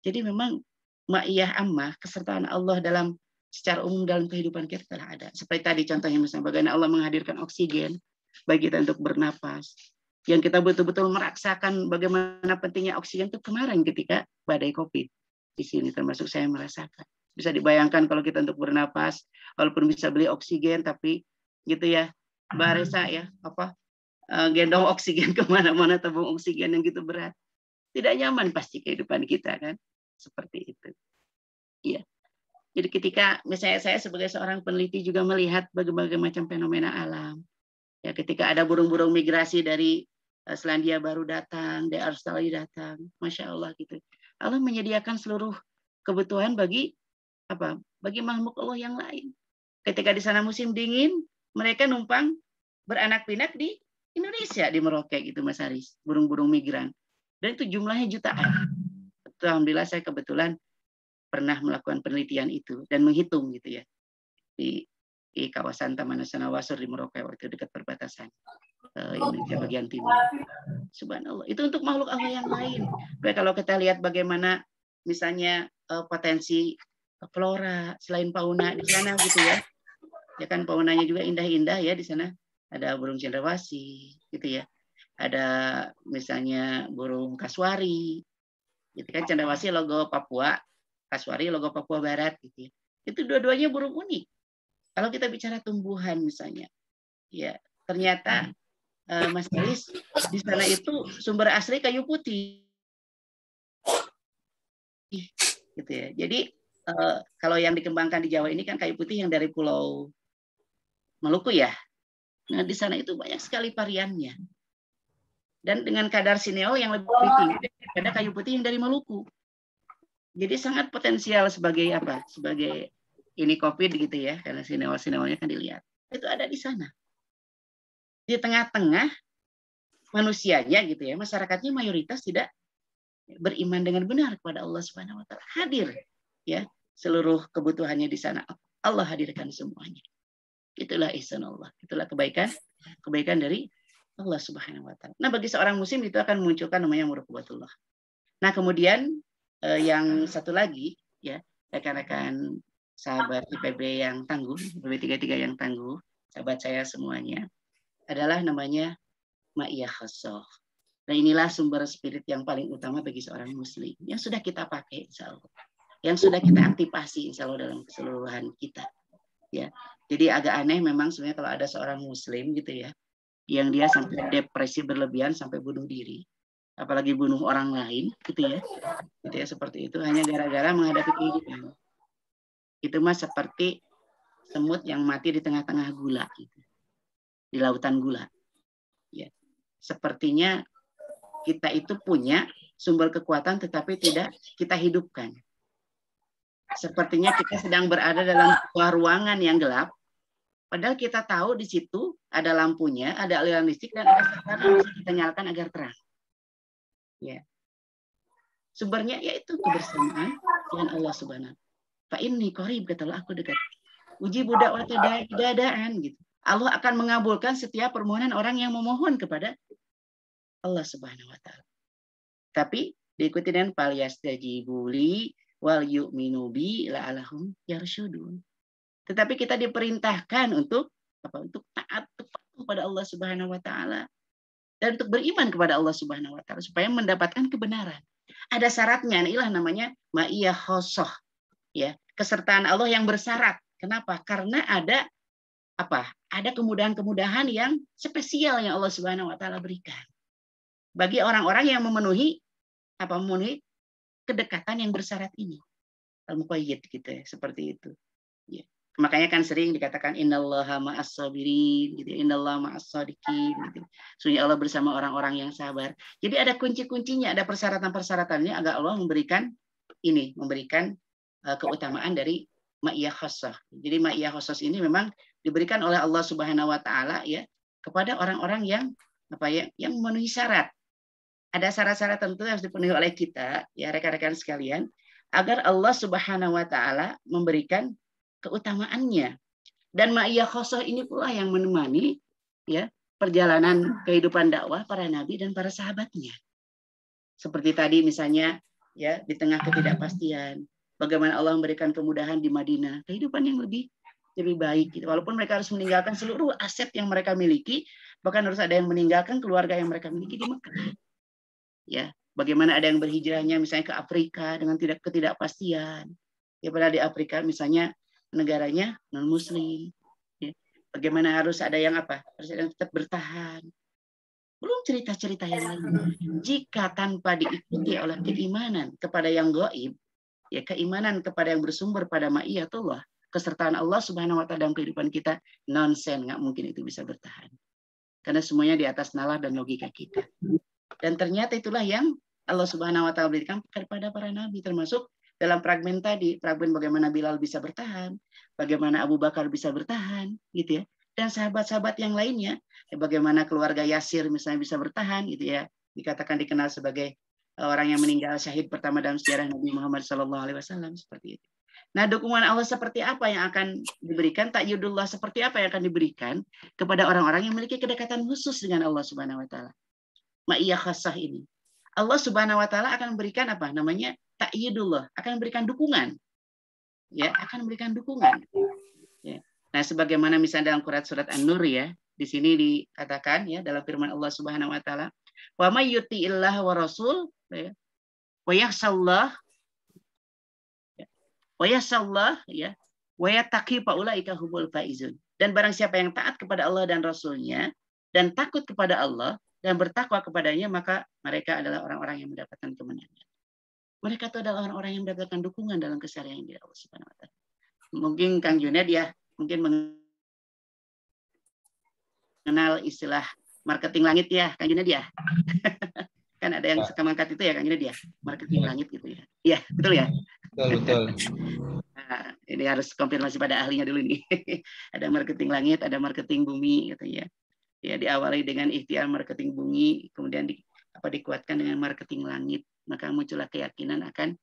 Jadi memang ma'iyah ammah, kesertaan Allah dalam secara umum dalam kehidupan kita telah ada. Seperti tadi contohnya misalnya bagaimana Allah menghadirkan oksigen bagi kita untuk bernapas. Yang kita betul-betul merasakan bagaimana pentingnya oksigen itu kemarin ketika badai COVID. Di sini termasuk saya merasakan. Bisa dibayangkan kalau kita untuk bernapas, walaupun bisa beli oksigen, tapi gitu ya, Mbak Resa ya, gendong oksigen kemana-mana, tabung oksigen yang gitu berat. Tidak nyaman pasti kehidupan kita kan. Seperti itu. Iya. Jadi ketika misalnya saya sebagai seorang peneliti juga melihat berbagai macam fenomena alam. Ya, ketika ada burung-burung migrasi dari Selandia Baru datang, dari Australia datang, Masya Allah gitu. Allah menyediakan seluruh kebutuhan bagi makhluk Allah yang lain. Ketika di sana musim dingin, mereka numpang beranak pinak di Indonesia, di Merauke gitu Mas Haris, burung-burung migran. Dan itu jumlahnya jutaan. Alhamdulillah saya kebetulan pernah melakukan penelitian itu dan menghitung gitu ya di kawasan Taman Nasional Wasur di Merauke waktu dekat perbatasan Indonesia bagian timur. Subhanallah, itu untuk makhluk Allah yang lain. Tapi kalau kita lihat bagaimana misalnya potensi flora selain fauna di sana gitu ya, ya kan faunanya juga indah-indah ya di sana. Ada burung cendrawasih gitu ya, ada misalnya burung kasuari. Gitu kan, cendrawasih logo Papua, kasuari logo Papua Barat gitu ya. Itu dua-duanya burung unik. Kalau kita bicara tumbuhan misalnya, ya ternyata Mas Haris di sana itu sumber asli kayu putih, gitu ya. Jadi kalau yang dikembangkan di Jawa ini kan kayu putih yang dari Pulau Maluku ya. Nah di sana itu banyak sekali variannya. Dan dengan kadar sineol yang lebih tinggi daripada kayu putih yang dari Maluku. Jadi sangat potensial sebagai sebagai ini COVID gitu ya, karena sineol-sineolnya kan dilihat. Itu ada di sana. Di tengah-tengah manusianya gitu ya, masyarakatnya mayoritas tidak beriman dengan benar kepada Allah Subhanahu wa taala. Hadir ya. seluruh kebutuhannya di sana. Allah hadirkan semuanya. Itulah ihsan Allah. Itulah kebaikan dari Allah Subhanahu wa taala. Nah, bagi seorang muslim itu akan memunculkan namanya muraqabatullah. Nah, kemudian yang satu lagi ya, rekan-rekan sahabat IPB yang tangguh, IPB 33 yang tangguh, sahabat saya semuanya, adalah namanya ma'iyah khassah. Nah, inilah sumber spirit yang paling utama bagi seorang muslim yang sudah kita pakai insya Allah, yang sudah kita aktifasi insya Allah dalam keseluruhan kita. Ya, jadi agak aneh memang sebenarnya kalau ada seorang muslim gitu ya, yang dia sampai depresi berlebihan sampai bunuh diri, apalagi bunuh orang lain gitu ya seperti itu hanya gara-gara menghadapi kehidupan. Itu mah seperti semut yang mati di tengah-tengah gula gitu, di lautan gula. Ya, sepertinya kita itu punya sumber kekuatan tetapi tidak kita hidupkan. Sepertinya kita sedang berada dalam sebuah ruangan yang gelap, padahal kita tahu di situ ada lampunya, ada aliran listrik, dan ada setan yang bisa kita nyalakan agar terang. Ya. Sumbernya yaitu kebersamaan dengan Allah Subhanahu. Fa inni qarib, kata Allah, aku dekat. Uji budak waktu dadaan gitu. Allah akan mengabulkan setiap permohonan orang yang memohon kepada Allah Subhanahu wa taala. Tapi diikuti dengan fal yastajibu li wal yu'minu bi la'allahum yarsyudun. Tetapi kita diperintahkan untuk apa? Untuk taat kepada Allah Subhanahu wa taala dan untuk beriman kepada Allah Subhanahu wa taala supaya mendapatkan kebenaran. Ada syaratnya, inilah namanya ma'iyah khassah, ya, kesertaan Allah yang bersyarat. Kenapa? Karena ada apa? Ada kemudahan-kemudahan yang spesial yang Allah Subhanahu wa taala berikan bagi orang-orang yang memenuhi kedekatan yang bersyarat ini. Al-muqayyid gitu ya, seperti itu. Ya. Makanya kan sering dikatakan innallaha ma'as sabirin gitu, innallaha ma'as shadiqin gitu. Sesungguhnya Allah bersama orang-orang yang sabar. Jadi ada kunci-kuncinya, ada persyaratan-persyaratannya agar Allah memberikan keutamaan dari ma'iyah khassah. Jadi ma'iyah khassah ini memang diberikan oleh Allah Subhanahu wa taala ya kepada orang-orang yang yang memenuhi syarat. Ada syarat-syarat tentu yang harus dipenuhi oleh kita, ya rekan-rekan sekalian, agar Allah Subhanahu wa taala memberikan keutamaannya. Dan ma'iyah khassah ini pula yang menemani ya perjalanan kehidupan dakwah para nabi dan para sahabatnya. Seperti tadi misalnya ya di tengah ketidakpastian, bagaimana Allah memberikan kemudahan di Madinah, kehidupan yang lebih baik gitu. Walaupun mereka harus meninggalkan seluruh aset yang mereka miliki, bahkan harus ada yang meninggalkan keluarga yang mereka miliki di Mekah. Ya, bagaimana ada yang berhijrahnya misalnya ke Afrika dengan ketidakpastian. Ya, padahal di Afrika misalnya negaranya non muslim. Ya. Bagaimana harus ada yang harus ada yang tetap bertahan. Belum cerita-cerita yang lain. Jika tanpa diikuti oleh keimanan kepada yang gaib, ya keimanan kepada yang bersumber pada ma'iyatullah, kesertaan Allah Subhanahu wa taala dalam kehidupan kita, nonsen, nggak mungkin itu bisa bertahan. Karena semuanya di atas nalar dan logika kita. Dan ternyata itulah yang Allah Subhanahu wa taala berikan kepada para nabi, termasuk dalam fragmen tadi, fragmen bagaimana Bilal bisa bertahan, bagaimana Abu Bakar bisa bertahan, gitu ya. Dan sahabat-sahabat yang lainnya, bagaimana keluarga Yasir misalnya bisa bertahan, gitu ya. Dikatakan dikenal sebagai orang yang meninggal syahid pertama dalam sejarah Nabi Muhammad SAW, seperti itu. Nah, dukungan Allah seperti apa yang akan diberikan? Ta'yidullah seperti apa yang akan diberikan kepada orang-orang yang memiliki kedekatan khusus dengan Allah Subhanahu wa taala. Ma'iyah khassah ini. Allah Subhanahu wa taala akan memberikan ta'yidullah, akan memberikan dukungan. Ya, akan memberikan dukungan. Ya. Nah, sebagaimana misalnya dalam surat An-Nur ya, di sini dikatakan ya dalam firman Allah Subhanahu wa taala, "Wa may yuti'illah wa rasul ya, wa yakhshallah ya, wa yattaqi fa ulaika humul faizun." Dan barang siapa yang taat kepada Allah dan Rasulnya dan takut kepada Allah dan bertakwa kepadanya, maka mereka adalah orang-orang yang mendapatkan kemenangan. Mereka itu adalah orang-orang yang mendapatkan dukungan dalam keseharian di Allah Subhanahu wa taala. Mungkin Kang Junaid ya, mungkin mengenal istilah marketing langit ya, Kang Junaid ya. Kan ada yang suka mengangkat itu ya, Kang Junaid ya, marketing langit gitu ya. Iya, betul ya?
Betul.
Nah, ini harus konfirmasi pada ahlinya dulu nih. Ada marketing langit, ada marketing bumi gitu ya. Ya, diawali dengan ikhtiar marketing bumi, kemudian dikuatkan dengan marketing langit, maka muncullah keyakinan akan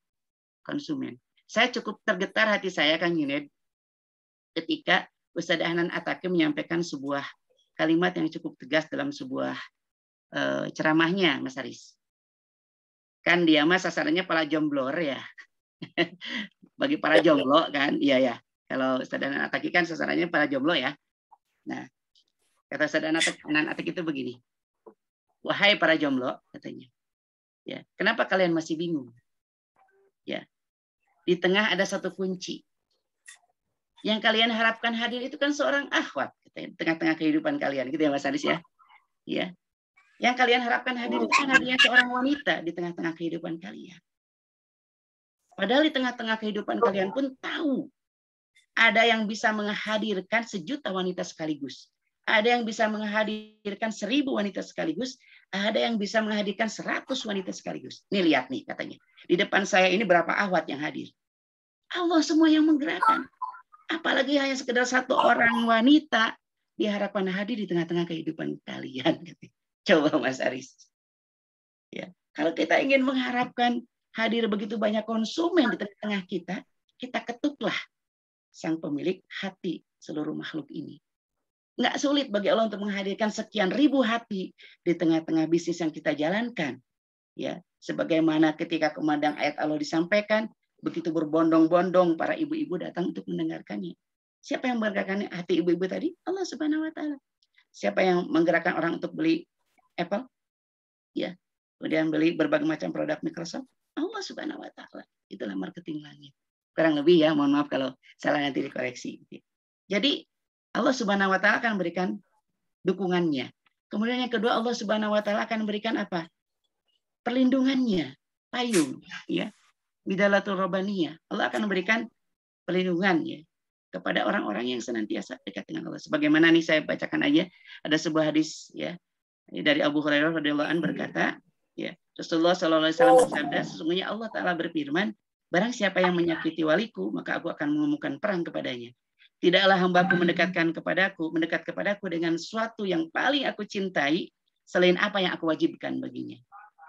konsumen. Saya cukup tergetar hati saya, Kang Yuned, ketika Ustadz Ahnan Ataki menyampaikan sebuah kalimat yang cukup tegas dalam sebuah ceramahnya, Mas Haris. Kan dia mah sasarannya para jomblor ya. Bagi para jomblo kan, iya ya. Kalau Ustadz Ahnan Ataki kan sasarannya para jomblo ya. Nah, kata Ustadz Ahnan Ataki itu begini. Wahai para jomblo, katanya. Ya, kenapa kalian masih bingung? Ya. Di tengah ada satu kunci. Yang kalian harapkan hadir itu kan seorang akhwat, di tengah-tengah kehidupan kalian, gitu ya Mas Haris ya. Ya. Yang kalian harapkan hadir itu kan hadirnya seorang wanita di tengah-tengah kehidupan kalian. Padahal di tengah-tengah kehidupan kalian pun tahu ada yang bisa menghadirkan 1.000.000 wanita sekaligus. Ada yang bisa menghadirkan 1.000 wanita sekaligus. Ada yang bisa menghadirkan 100 wanita sekaligus. Nih lihat nih katanya. Di depan saya ini berapa akhwat yang hadir. Allah semua yang menggerakkan. Apalagi hanya sekedar satu orang wanita diharapkan hadir di tengah-tengah kehidupan kalian. Coba Mas Aris. Ya, kalau kita ingin mengharapkan hadir begitu banyak konsumen di tengah-tengah kita, kita ketuklah sang pemilik hati seluruh makhluk ini. Nggak sulit bagi Allah untuk menghadirkan sekian ribu hati di tengah-tengah bisnis yang kita jalankan. Ya, sebagaimana ketika kumandang ayat Allah disampaikan, begitu berbondong-bondong para ibu-ibu datang untuk mendengarkannya. Siapa yang menggerakkan hati ibu-ibu tadi? Allah Subhanahu wa taala. Siapa yang menggerakkan orang untuk beli Apple? Ya. Kemudian beli berbagai macam produk Microsoft? Allah Subhanahu wa taala. Itulah marketing langit. Kurang lebih ya, mohon maaf kalau salah nanti dikoreksi. Jadi Allah Subhanahu wa taala akan memberikan dukungannya. Kemudian yang kedua, Allah Subhanahu wa taala akan memberikan apa? Perlindungannya, payung, ya. Bidalatul Robbaniyah. Allah akan memberikan perlindungan ya kepada orang-orang yang senantiasa dekat dengan Allah. Sebagaimana nih saya bacakan aja ada sebuah hadis ya dari Abu Hurairah radhiyallahu anhu berkata, ya, Rasulullah sallallahu alaihi wasallam bersabda, sesungguhnya Allah taala berfirman, barang siapa yang menyakiti waliku, maka aku akan mengumumkan perang kepadanya. Tidaklah hambaku mendekat kepadaku dengan sesuatu yang paling aku cintai selain apa yang aku wajibkan baginya.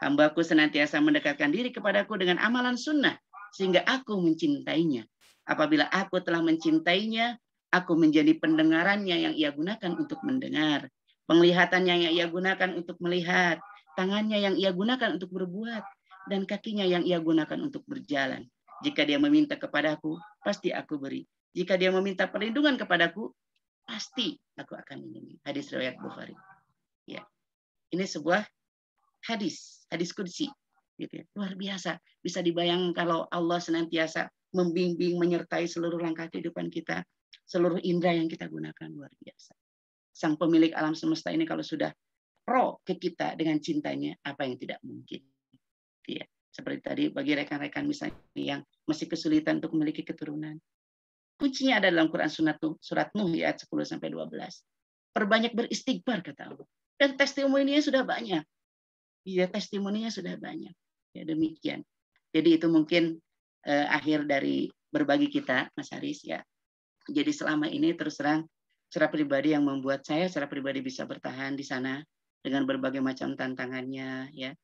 Hambaku senantiasa mendekatkan diri kepadaku dengan amalan sunnah, sehingga aku mencintainya. Apabila aku telah mencintainya, aku menjadi pendengarannya yang ia gunakan untuk mendengar, penglihatannya yang ia gunakan untuk melihat, tangannya yang ia gunakan untuk berbuat, dan kakinya yang ia gunakan untuk berjalan. Jika dia meminta kepadaku, pasti aku beri. Jika dia meminta perlindungan kepadaku, pasti aku akan lindungi. Hadis riwayat Bukhari. Ya. Ini sebuah hadis qudsi gitu ya. Luar biasa. Bisa dibayangkan kalau Allah senantiasa membimbing, menyertai seluruh langkah kehidupan kita, seluruh indera yang kita gunakan, luar biasa. Sang pemilik alam semesta ini kalau sudah pro ke kita dengan cintanya, apa yang tidak mungkin. Ya. Seperti tadi bagi rekan-rekan misalnya yang masih kesulitan untuk memiliki keturunan. Kuncinya ada dalam Quran surat Nuh ayat 10-12. Perbanyak beristighfar kata Allah. Dan testimoninya sudah banyak. Ya, testimoninya sudah banyak. Ya, demikian. Jadi itu mungkin akhir dari berbagi kita, Mas Haris ya. Jadi selama ini terus terang secara pribadi yang membuat saya secara pribadi bisa bertahan di sana dengan berbagai macam tantangannya ya.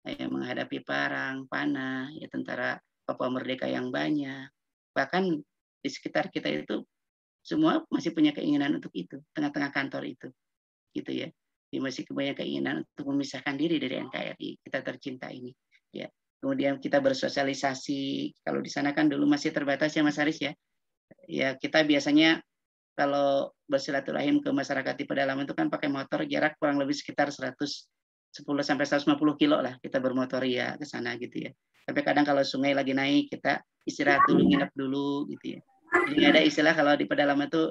Menghadapi perang, panah, ya tentara Papua Merdeka yang banyak. Bahkan di sekitar kita itu semua masih punya keinginan untuk itu, tengah-tengah kantor itu. Gitu ya. Dia masih punya keinginan untuk memisahkan diri dari NKRI, kita tercinta ini. Ya. Kemudian kita bersosialisasi, kalau di sana kan dulu masih terbatas ya Mas Haris ya. Ya kita biasanya kalau bersilaturahim ke masyarakat di pedalaman itu kan pakai motor jarak kurang lebih sekitar 110-150 kilo lah kita bermotor ya ke sana gitu ya. Tapi kadang kalau sungai lagi naik kita istirahat dulu, nginep dulu gitu ya. Jadi nggak ada istilah kalau di pedalaman itu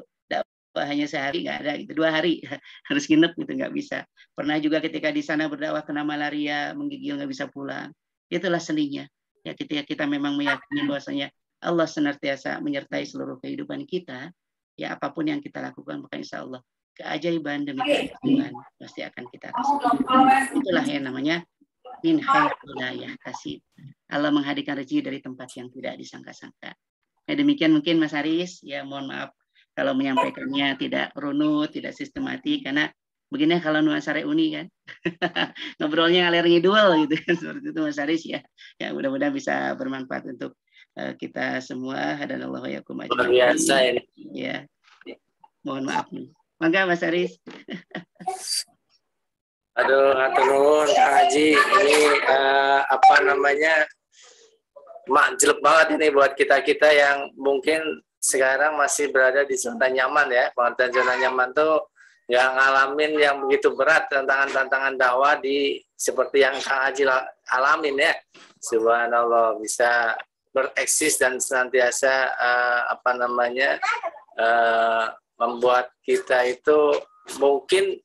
hanya sehari, nggak ada gitu, 2 hari harus nginep gitu, nggak bisa. Pernah juga ketika di sana berdakwah kena malaria, menggigil nggak bisa pulang. Itulah seninya. Ya ketika kita memang meyakini bahwasanya Allah senantiasa menyertai seluruh kehidupan kita, ya apapun yang kita lakukan, maka insya Allah keajaiban demi keajaiban pasti akan kita rasakan. Itulah yang namanya min haitsu la yahtasib. Allah menghadirkan rezeki dari tempat yang tidak disangka-sangka. Nah, demikian mungkin Mas Haris, ya mohon maaf kalau menyampaikannya tidak runut, tidak sistematik, karena Begini kalau nuansa reuni kan. Ngobrolnya ngalir ngidul gitu kan, seperti itu Mas Haris ya. Ya mudah-mudahan bisa bermanfaat untuk kita semua. Hadanallahu wa iyyakum
Luar biasa
ajmain.
ini.
Ya. Mohon maaf nih. Mangga Mas Haris.
Aduh, hatur nuhun Kang Haji. Ini apa namanya? Jelek banget ini buat kita-kita yang mungkin sekarang masih berada di zona nyaman ya. Pengertian zona nyaman tuh nggak ngalamin yang begitu berat, tantangan-tantangan dakwah di seperti yang Kang Haji alamin ya. Subhanallah, bisa bereksis dan senantiasa apa namanya membuat kita itu mungkin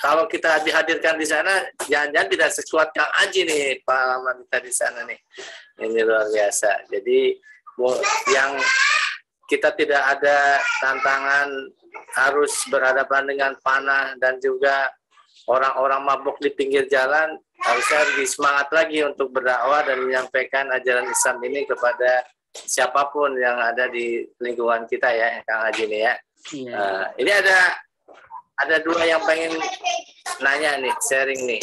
kalau kita dihadirkan di sana, jangan-jangan tidak sekuat Kang Haji nih pengalaman kita di sana nih. Ini luar biasa. Jadi yang kita tidak ada tantangan harus berhadapan dengan panah dan juga orang-orang mabuk di pinggir jalan, harusnya lebih semangat lagi untuk berdakwah dan menyampaikan ajaran Islam ini kepada siapapun yang ada di lingkungan kita ya, Kang Haji nih ya.
Iya.
Ini ada dua yang pengen nanya nih, sharing nih,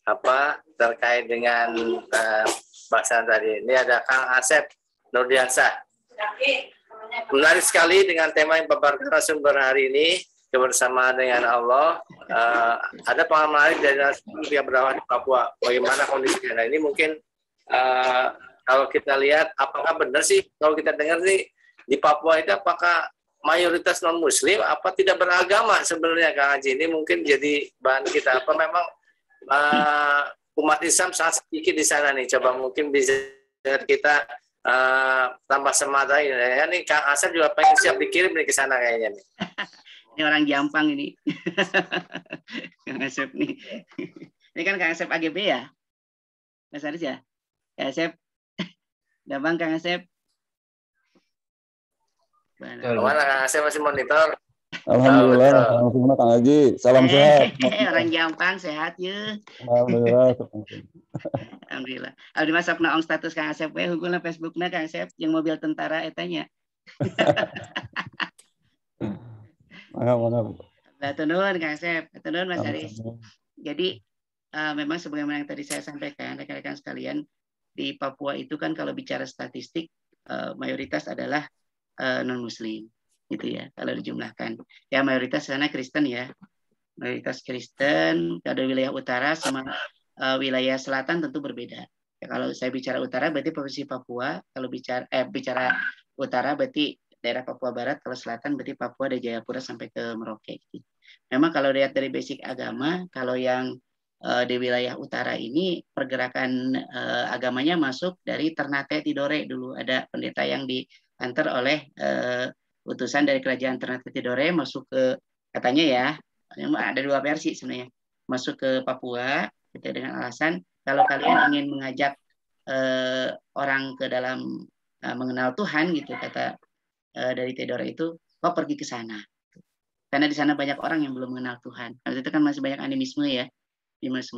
apa terkait dengan bahasan tadi. Ini ada Kang Asep Nurdiansah. Menarik sekali dengan tema yang Bapak narasumber hari ini, kebersamaan dengan Allah. Ada pengalaman menarik dari narasumber yang berdakwah di Papua. Bagaimana kondisinya? Nah, ini mungkin kalau kita lihat, apakah benar sih kalau kita dengar nih di Papua itu apakah mayoritas non Muslim apa tidak beragama sebenarnya Kang Haji? Ini mungkin jadi bahan kita apa memang umat Islam sangat sedikit di sana nih. Coba mungkin bisa kita tambah semangat ya. Nih Kang Asep juga pengen siap dikirim nih ke sana kayaknya nih.
Ini orang Jampang ini. Kang Asep nih. Ini kan Kang Asep AGB ya? Mas Haris ya? Kang Asep. Gampang Kang Asep.
Mana Kang Asep masih monitor?
Alhamdulillah, langsung Kang Haji. Salam sehat.
Orang Jampang sehat ya.
Alhamdulillah.
Alhamdulillah. Abdi masak naong status Kang Asep we hungkulna Facebookna Kang Asep yang mobil tentara etanya.
Mangga.
Hatur nuhun Kang Asep. Hatur nuhun Mas Haris. Jadi memang sebagaimana yang tadi saya sampaikan rekan-rekan sekalian, di Papua itu kan kalau bicara statistik mayoritas adalah non Muslim gitu ya kalau dijumlahkan. Ya mayoritas sana Kristen ya. Mayoritas Kristen, ada wilayah utara sama wilayah selatan tentu berbeda. Ya, kalau saya bicara utara berarti provinsi Papua, kalau bicara utara berarti daerah Papua Barat, kalau selatan berarti Papua dari Jayapura sampai ke Merauke. Memang kalau lihat dari basic agama, kalau yang di wilayah utara ini pergerakan agamanya masuk dari Ternate Tidore dulu, ada pendeta yang diantar oleh utusan dari kerajaan Ternate Tidore masuk ke, katanya ya, ada dua versi sebenarnya, masuk ke Papua gitu, dengan alasan kalau kalian ingin mengajak orang ke dalam mengenal Tuhan gitu, kata dari Tidore itu, kau pergi ke sana karena di sana banyak orang yang belum mengenal Tuhan. Karena itu kan masih banyak animisme ya,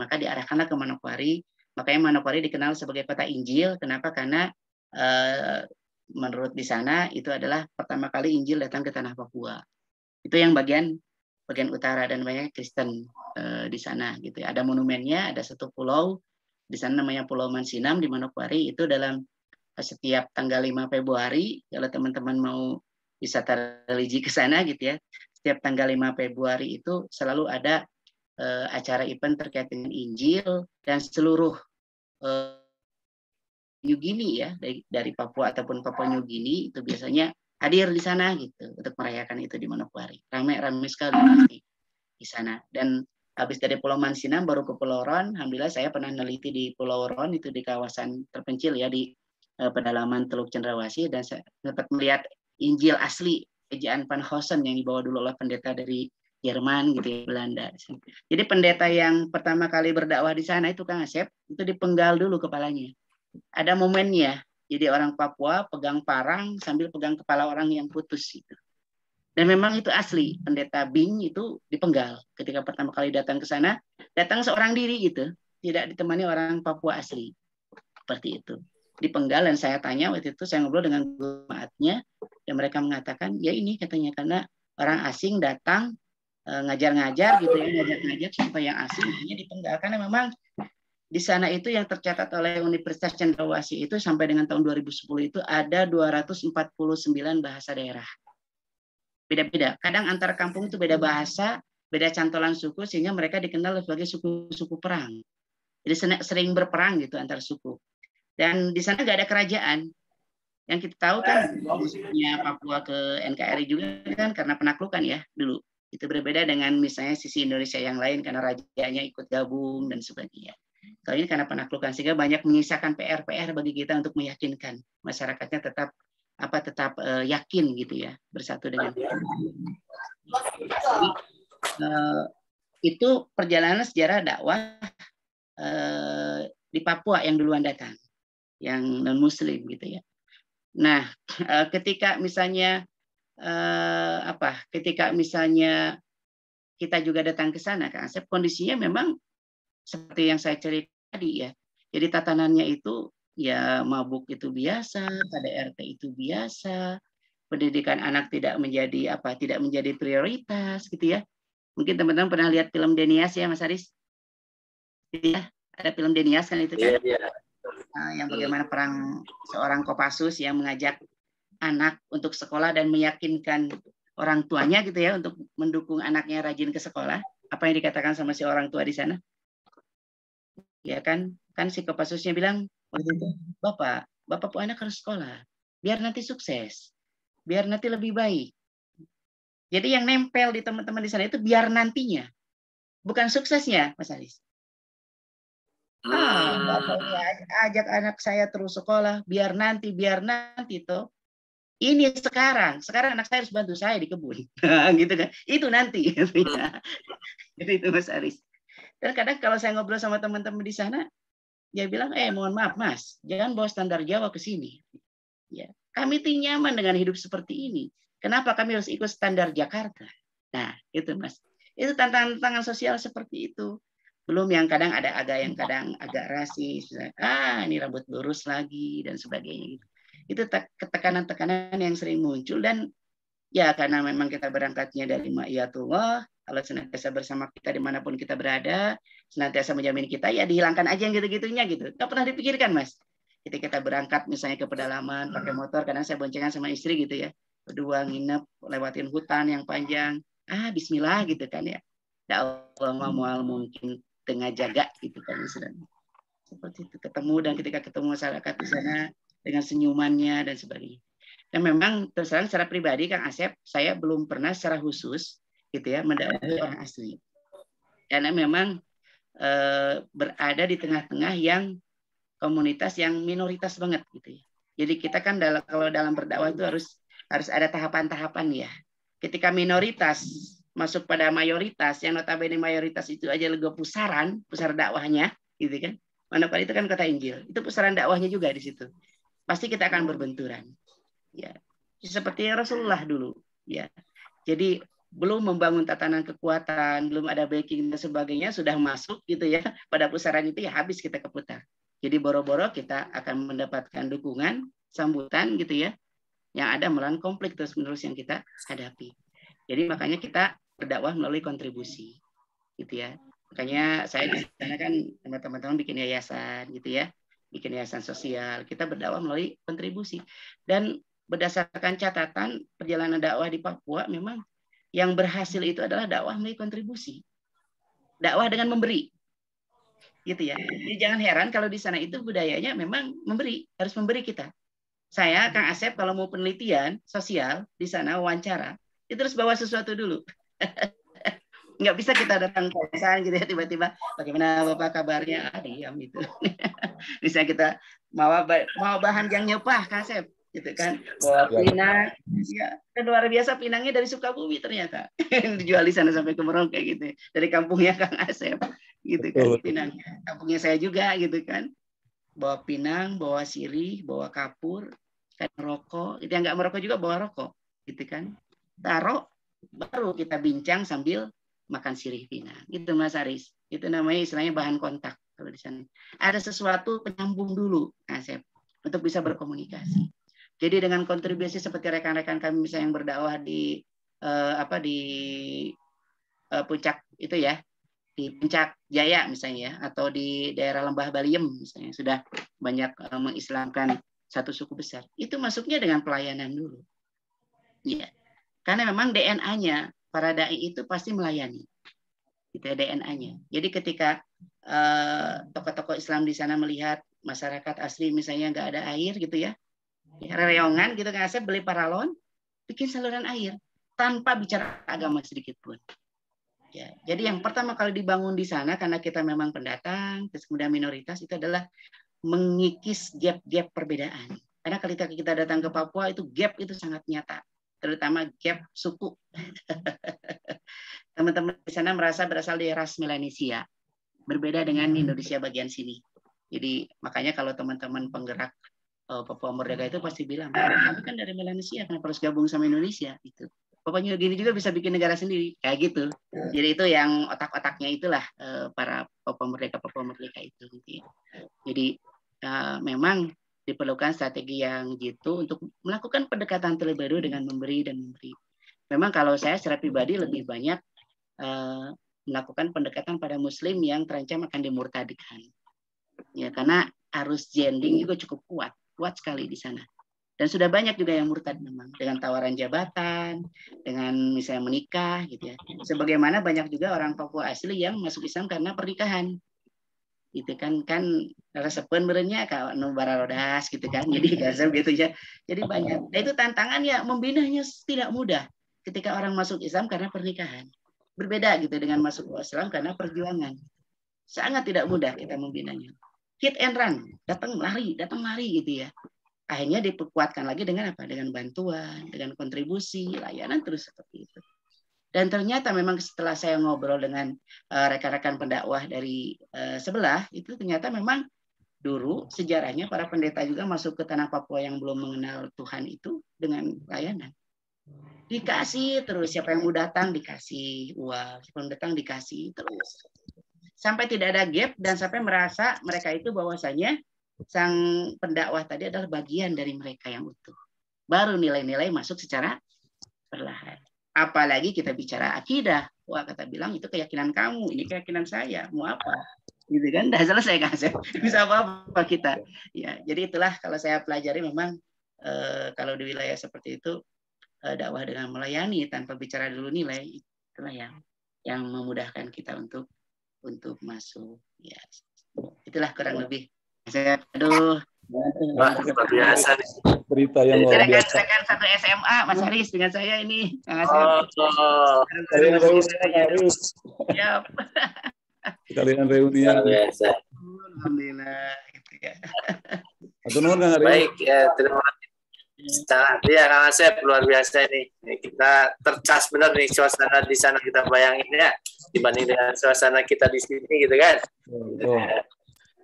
maka diarahkanlah ke Manokwari. Makanya Manokwari dikenal sebagai kota Injil. Kenapa? Karena menurut di sana itu adalah pertama kali Injil datang ke tanah Papua. Itu yang bagian utara dan banyak Kristen di sana gitu. Ada monumennya, ada satu pulau di sana namanya Pulau Mansinam di Manokwari. Itu dalam setiap tanggal 5 Februari kalau teman-teman mau wisata religi ke sana gitu ya. Setiap tanggal 5 Februari itu selalu ada acara event terkait dengan Injil dan seluruh New Guinea ya, dari Papua ataupun Papua New Guinea itu biasanya hadir di sana gitu untuk merayakan itu di Manokwari. Ramai sekali pasti di sana. Dan habis dari Pulau Mansinam baru ke Pulau Ron. Alhamdulillah saya pernah neliti di Pulau Ron, itu di kawasan terpencil ya di pedalaman Teluk Cendrawasih, dan saya dapat melihat Injil asli ejaan Van Hosen yang dibawa dulu oleh pendeta dari Jerman gitu ya, Belanda. Jadi pendeta yang pertama kali berdakwah di sana itu Kang Asep, itu dipenggal dulu kepalanya. Ada momennya. Jadi orang Papua pegang parang sambil pegang kepala orang yang putus gitu. Dan memang itu asli, pendeta Bing itu dipenggal ketika pertama kali datang ke sana, datang seorang diri gitu, tidak ditemani orang Papua asli. Seperti itu. Dipenggal, dan saya tanya waktu itu, saya ngobrol dengan jemaatnya dan mereka mengatakan, ya ini katanya karena orang asing datang ngajar-ngajar gitu ya, ngajar-ngajar supaya yang asing hanya dipenggal, karena memang di sana itu yang tercatat oleh Universitas Cendrawasih itu sampai dengan tahun 2010 itu ada 249 bahasa daerah. Beda-beda. Kadang antar kampung itu beda bahasa, beda cantolan suku, sehingga mereka dikenal sebagai suku-suku perang. Jadi sering berperang gitu antar suku. Dan di sana nggak ada kerajaan. Yang kita tahu kan masuknya Papua ke NKRI juga kan karena penaklukan ya dulu. Itu berbeda dengan misalnya sisi Indonesia yang lain karena rajanya ikut gabung dan sebagainya. Kalau ini karena penaklukan sehingga banyak menyisakan PR bagi kita untuk meyakinkan masyarakatnya tetap yakin gitu ya bersatu dengan kita. Jadi, itu perjalanan sejarah dakwah di Papua yang duluan datang, yang non Muslim gitu ya. Nah, ketika misalnya ketika misalnya kita juga datang ke sana, Kang Asep, kondisinya memang seperti yang saya cerita tadi ya. Jadi tatanannya itu ya mabuk itu biasa, KDRT itu biasa, pendidikan anak tidak menjadi prioritas gitu ya. Mungkin teman-teman pernah lihat film Denias ya, Mas Aris? Ya, ada film Denias kan itu kan?
Iya.
Yang bagaimana perang seorang Kopassus yang mengajak anak untuk sekolah dan meyakinkan orang tuanya gitu ya untuk mendukung anaknya rajin ke sekolah. Apa yang dikatakan sama si orang tua di sana? Ya kan si Kopassusnya bilang waktu itu, Bapak anak harus sekolah, biar nanti sukses, biar nanti lebih baik. Jadi yang nempel di teman-teman di sana itu biar nantinya, bukan suksesnya, Mas Aris. Bapak ini ajak anak saya terus sekolah, biar nanti toh. Ini sekarang anak saya harus bantu saya di kebun, gitu kan? Itu nanti, jadi itu Mas Aris. Dan kadang kalau saya ngobrol sama teman-teman di sana, dia bilang, mohon maaf Mas, jangan bawa standar Jawa ke sini. Ya, kami tuh nyaman dengan hidup seperti ini. Kenapa kami harus ikut standar Jakarta? Nah, itu Mas. Itu tantangan sosial seperti itu. Belum yang kadang ada yang kadang agak rasis, ini rambut lurus lagi dan sebagainya. Itu tekanan-tekanan yang sering muncul dan ya karena memang kita berangkatnya dari ma'iyatullah, Allah senantiasa bersama kita dimanapun kita berada, senantiasa menjamin kita, ya dihilangkan aja yang gitu-gitunya gitu. Nggak pernah dipikirkan Mas. Ketika kita berangkat misalnya ke pedalaman pakai motor, kadang saya boncengan sama istri gitu ya, berdua nginep lewatin hutan yang panjang, Bismillah gitu kan ya. Ya Allah mual mungkin tengah jaga gitu kan seperti itu ketemu, dan ketika ketemu masyarakat di sana dengan senyumannya dan sebagainya. Dan memang terus terang secara pribadi Kang Asep, saya belum pernah secara khusus gitu ya mendakwahi orang asli. Karena memang berada di tengah-tengah yang komunitas yang minoritas banget gitu ya. Jadi kita kan kalau dalam berdakwah itu harus ada tahapan-tahapan ya. Ketika minoritas masuk pada mayoritas, yang notabene mayoritas itu aja lega pusar dakwahnya gitu kan. Manakala itu kan kota Injil, itu pusaran dakwahnya juga di situ. Pasti kita akan berbenturan. Ya, seperti Rasulullah dulu. Ya, jadi belum membangun tatanan kekuatan, belum ada backing dan sebagainya, sudah masuk gitu ya pada pusaran itu ya habis kita keputar. Jadi boro-boro kita akan mendapatkan dukungan, sambutan gitu ya, yang ada melawan konflik terus-menerus yang kita hadapi. Jadi makanya kita berdakwah melalui kontribusi, gitu ya. Makanya saya di sana kan teman-teman bikin yayasan gitu ya, bikin yayasan sosial. Kita berdakwah melalui kontribusi. Dan berdasarkan catatan perjalanan dakwah di Papua, memang yang berhasil itu adalah dakwah melalui kontribusi. Dakwah dengan memberi. Gitu ya. Jadi jangan heran kalau di sana itu budayanya memang memberi, harus memberi kita. Saya, Kang Asep, kalau mau penelitian sosial di sana wawancara, itu harus bawa sesuatu dulu. Nggak bisa kita datang kosan gitu ya tiba-tiba bagaimana Bapak kabarnya, diam itu. Bisa kita mau bahan yang nyepah Kang Asep gitu kan, bawa pinang ya, dan luar biasa pinangnya dari Sukabumi ternyata dijual di sana sampai ke Merauke gitu, dari kampungnya Kang Asep gitu kan. Pinangnya kampungnya saya juga gitu kan, bawa pinang, bawa sirih, bawa kapur, kan rokok, itu yang nggak merokok juga bawa rokok gitu kan, taruh baru kita bincang sambil makan sirih pinang. Itu Mas Aris, itu namanya istilahnya bahan kontak kalau di sana. Ada sesuatu penyambung dulu Asep untuk bisa berkomunikasi. Jadi dengan kontribusi seperti rekan-rekan kami misalnya yang berdakwah di puncak itu ya, di Puncak Jaya misalnya ya, atau di daerah Lembah Baliem misalnya sudah banyak mengislamkan satu suku besar. Itu masuknya dengan pelayanan dulu. Ya. Karena memang DNA-nya para dai itu pasti melayani. Itu DNA-nya. Jadi ketika tokoh-tokoh Islam di sana melihat masyarakat asli misalnya nggak ada air gitu ya, reongan gitu kan, Asep beli paralon, bikin saluran air tanpa bicara agama sedikit pun. Ya, jadi yang pertama kali dibangun di sana karena kita memang pendatang, terus kemudian minoritas, itu adalah mengikis gap-gap perbedaan. Karena ketika kita datang ke Papua itu gap itu sangat nyata, terutama gap suku. Teman-teman di sana merasa berasal dari ras Melanesia, berbeda dengan Indonesia bagian sini. Jadi makanya kalau teman-teman penggerak Papua Merdeka itu pasti bilang, kami kan dari Melanesia, kenapa harus gabung sama Indonesia? Gitu. Papua New Guinea juga bisa bikin negara sendiri, kayak gitu. Jadi itu yang otak-otaknya itulah para Papua Merdeka itu. Gitu. Jadi memang diperlukan strategi yang gitu untuk melakukan pendekatan terlebih dahulu dengan memberi dan memberi. Memang kalau saya secara pribadi lebih banyak melakukan pendekatan pada Muslim yang terancam akan dimurtadkan. Ya, karena arus jending juga cukup kuat sekali di sana. Dan sudah banyak juga yang murtad memang dengan tawaran jabatan, dengan misalnya menikah gitu ya. Sebagaimana banyak juga orang Papua asli yang masuk Islam karena pernikahan. Gitu kan resepen berenya kalau bararodas gitu kan. Jadi gasem gitu ya. Jadi banyak. Nah, itu tantangan ya, membinanya tidak mudah ketika orang masuk Islam karena pernikahan. Berbeda gitu dengan masuk Islam karena perjuangan. Sangat tidak mudah kita membinanya. Hit and run, datang lari gitu ya. Akhirnya diperkuatkan lagi dengan apa? Dengan bantuan, dengan kontribusi, layanan terus seperti itu. Dan ternyata memang setelah saya ngobrol dengan rekan-rekan pendakwah dari sebelah, itu ternyata memang dulu sejarahnya para pendeta juga masuk ke tanah Papua yang belum mengenal Tuhan itu dengan layanan. Dikasih terus, siapa yang mau datang dikasih uang, siapa yang datang dikasih terus. Sampai tidak ada gap dan sampai merasa mereka itu bahwasanya sang pendakwah tadi adalah bagian dari mereka yang utuh. Baru nilai-nilai masuk secara perlahan. Apalagi kita bicara akidah. Wah, kata bilang itu keyakinan kamu, ini keyakinan saya. Mau apa? Gitu kan? Dah selesai kan? Bisa apa-apa kita. Ya, jadi itulah kalau saya pelajari memang kalau di wilayah seperti itu dakwah dengan melayani tanpa bicara dulu nilai, itulah yang memudahkan kita untuk masuk. Ya, itulah kurang lebih. Saya aduh.
Wah, luar biasa.
Cerita yang luar biasa.
Rekan satu SMA, Mas Haris dengan saya ini. Siap.
Sekalian reunian.
Luar biasa.
Alhamdulillah. Gitu ya.
Baik, ya, terima kasih. Sangat, ya Kang Asep, luar biasa ini. Kita tercas benar nih suasana di sana, kita bayangin ya dibanding dengan suasana kita di sini gitu kan.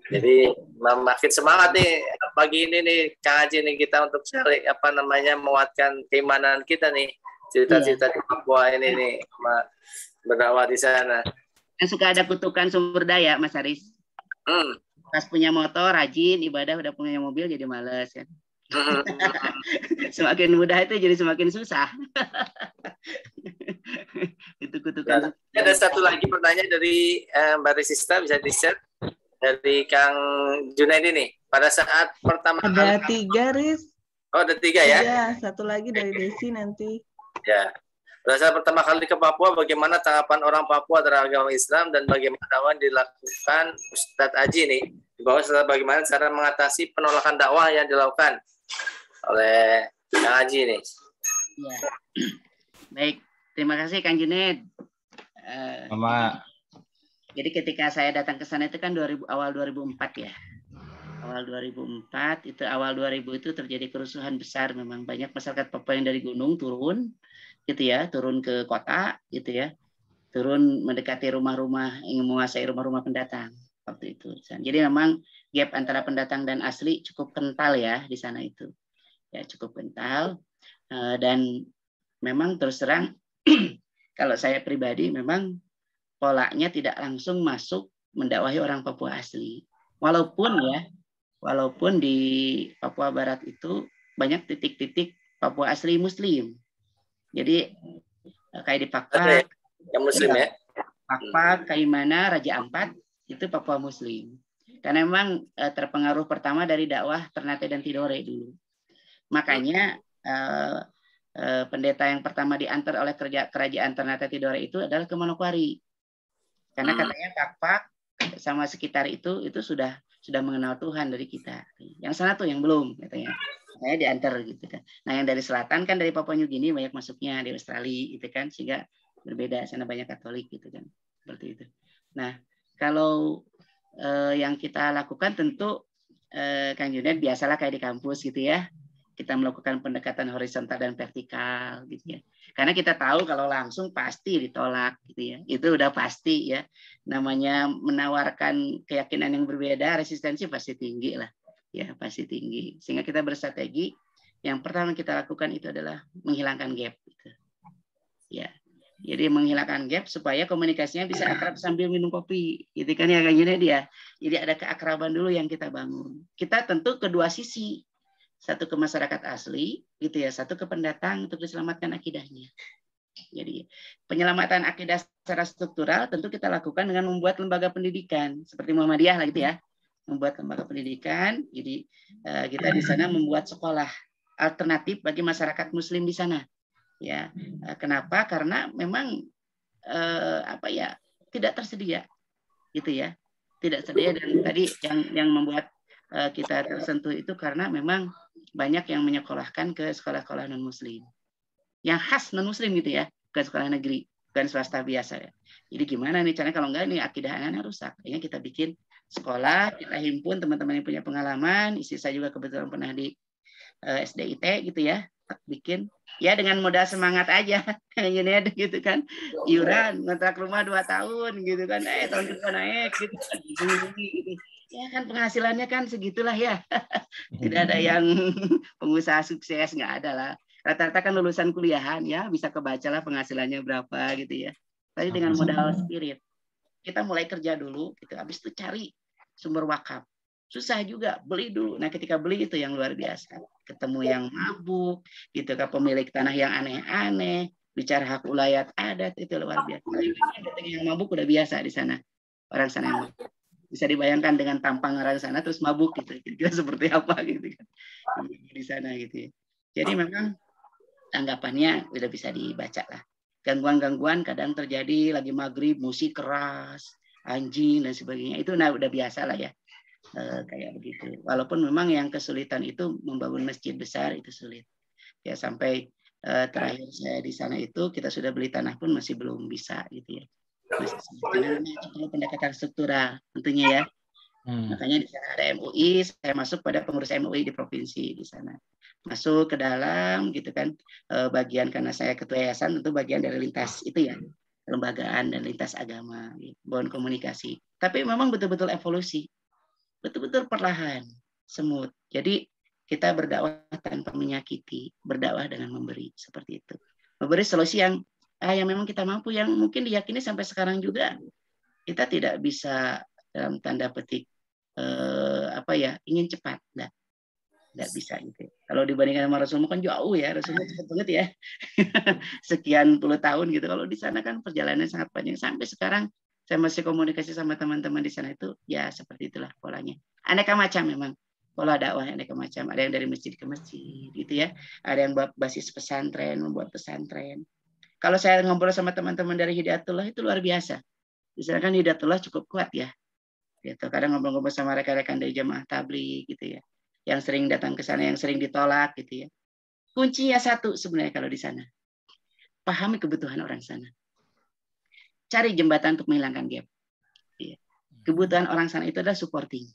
Jadi makin semangat nih pagi ini nih Kang Haji nih kita untuk cari menguatkan keimanan kita nih, cerita-cerita di Papua ini nih berdakwah di sana.
Yang suka ada kutukan sumber daya, Mas Haris. Pas punya motor rajin ibadah, udah punya mobil jadi males kan. Semakin mudah itu jadi semakin susah. Itu kutukan.
Ada satu lagi pertanyaan dari Mbak Risista, bisa di-share dari Kang Junaidi nih. Pada saat pertama
ada kali 3, Riz.
Oh, ada 3 ya?
Iya, satu lagi dari Desi nanti. Ya.
Pada saat pertama kali ke Papua, bagaimana tanggapan orang Papua terhadap agama Islam dan bagaimana dakwah dilakukan Ustadz Aji nih? Di bawah bagaimana cara mengatasi penolakan dakwah yang dilakukan oleh Kang Haji nih?
Ya. Baik, terima kasih Kang Junaid.
Mama.
Jadi ketika saya datang ke sana itu kan awal 2004 ya. Awal 2004 itu itu terjadi kerusuhan besar, memang banyak masyarakat Papua yang dari gunung turun gitu ya, turun ke kota gitu ya. Turun mendekati rumah-rumah, ingin menguasai rumah-rumah pendatang waktu itu. Jadi memang gap antara pendatang dan asli cukup kental ya di sana itu. Ya, cukup kental dan memang terus terang kalau saya pribadi memang polanya tidak langsung masuk mendakwahi orang Papua asli. Walaupun di Papua Barat itu banyak titik-titik Papua asli Muslim. Jadi kayak di Pakpak,
Yang Muslim ya.
Pakpak, Kaimana, Raja Ampat itu Papua Muslim. Karena memang terpengaruh pertama dari dakwah Ternate dan Tidore dulu. Makanya pendeta yang pertama diantar oleh kerajaan Ternate Tidore itu adalah ke Manokwari. Karena katanya Pakpak sama sekitar itu sudah mengenal Tuhan dari kita. Yang sana tuh yang belum katanya. Saya diantar gitu kan. Nah, yang dari selatan kan dari Papua New Guinea banyak masuknya di Australia gitu kan, sehingga berbeda, sana banyak Katolik gitu kan. Seperti itu. Nah, kalau yang kita lakukan tentu Kang Junet biasalah kayak di kampus gitu ya. Kita melakukan pendekatan horizontal dan vertikal gitu ya. Karena kita tahu kalau langsung pasti ditolak gitu ya. Itu udah pasti ya. Namanya menawarkan keyakinan yang berbeda, resistensi pasti tinggi lah. Ya, pasti tinggi. Sehingga kita berstrategi yang pertama kita lakukan itu adalah menghilangkan gap gitu. Ya. Jadi menghilangkan gap supaya komunikasinya bisa akrab sambil minum kopi, gitu kan ya kayaknya dia. Jadi ada keakraban dulu yang kita bangun. Kita tentu kedua sisi, satu ke masyarakat asli, gitu ya, satu ke pendatang untuk diselamatkan akidahnya. Jadi penyelamatan akidah secara struktural tentu kita lakukan dengan membuat lembaga pendidikan seperti Muhammadiyah lah gitu ya, membuat lembaga pendidikan. Jadi kita di sana membuat sekolah alternatif bagi masyarakat Muslim di sana. Ya, kenapa? Karena memang tidak tersedia, gitu ya, tidak tersedia. Dan tadi yang membuat kita tersentuh itu karena memang banyak yang menyekolahkan ke sekolah-sekolah non Muslim, yang khas non Muslim gitu ya, ke sekolah negeri, bukan swasta biasa ya. Jadi gimana nih caranya kalau enggak nih akidah anak-anak rusak? Akhirnya kita bikin sekolah, kita himpun teman-teman yang punya pengalaman. Istri saya juga kebetulan pernah di SDIT gitu ya, bikin ya dengan modal semangat aja gitu kan, iuran ngontrak rumah 2 tahun gitu kan, tahun kedua naik gitu kan, gitu. Ya kan penghasilannya kan segitulah ya. Tidak ada yang pengusaha sukses, nggak ada lah, rata-rata kan lulusan kuliahan ya, bisa kebacalah penghasilannya berapa gitu ya. Tapi dengan modal spirit kita mulai kerja dulu gitu, habis itu cari sumber wakaf. Susah juga, beli dulu. Nah, ketika beli itu yang luar biasa. Ketemu yang mabuk, gitu kan, pemilik tanah yang aneh-aneh, bicara hak ulayat adat, itu luar biasa. Yang mabuk udah biasa di sana. Orang sana yang mabuk. Bisa dibayangkan dengan tampang orang sana terus mabuk gitu. Kira-kira seperti apa gitu kan. Di sana gitu ya. Jadi memang tanggapannya udah bisa dibaca lah. Gangguan-gangguan kadang terjadi lagi maghrib, musik keras, anjing dan sebagainya. Itu udah biasa lah ya. Kayak begitu. Walaupun memang yang kesulitan itu membangun masjid besar itu sulit. Ya sampai terakhir saya di sana itu kita sudah beli tanah pun masih belum bisa gitu ya. Masih karena perlu pendekatan struktural tentunya ya. Makanya di sana ada MUI, saya masuk pada pengurus MUI di provinsi di sana. Masuk ke dalam gitu kan, bagian karena saya ketua yayasan tentu bagian dari lintas itu ya, kelembagaan dan lintas agama, gitu, bangun komunikasi. Tapi memang betul-betul evolusi. Betul-betul perlahan, semut. Jadi kita berdakwah tanpa menyakiti, berdakwah dengan memberi seperti itu. Memberi solusi yang memang kita mampu, yang mungkin diyakini sampai sekarang juga kita tidak bisa dalam tanda petik ingin cepat, nggak bisa gitu. Kalau dibandingkan sama Rasulullah kan jauh ya, Rasulullah cepat banget ya, sekian puluh tahun gitu. Kalau di sana kan perjalanannya sangat panjang sampai sekarang. Saya masih komunikasi sama teman-teman di sana itu ya seperti itulah polanya. Aneka macam memang pola dakwah, aneka macam. Ada yang dari masjid ke masjid gitu ya. Ada yang basis pesantren, membuat pesantren. Kalau saya ngobrol sama teman-teman dari Hidayatullah itu luar biasa. Misalkan Hidayatullah cukup kuat ya. Gitu. Kadang ngobrol-ngobrol sama rekan-rekan dari jamaah tabligh gitu ya. Yang sering datang ke sana, yang sering ditolak gitu ya. Kuncinya satu sebenarnya kalau di sana. Pahami kebutuhan orang sana. Cari jembatan untuk menghilangkan gap. Kebutuhan orang sana itu adalah supporting.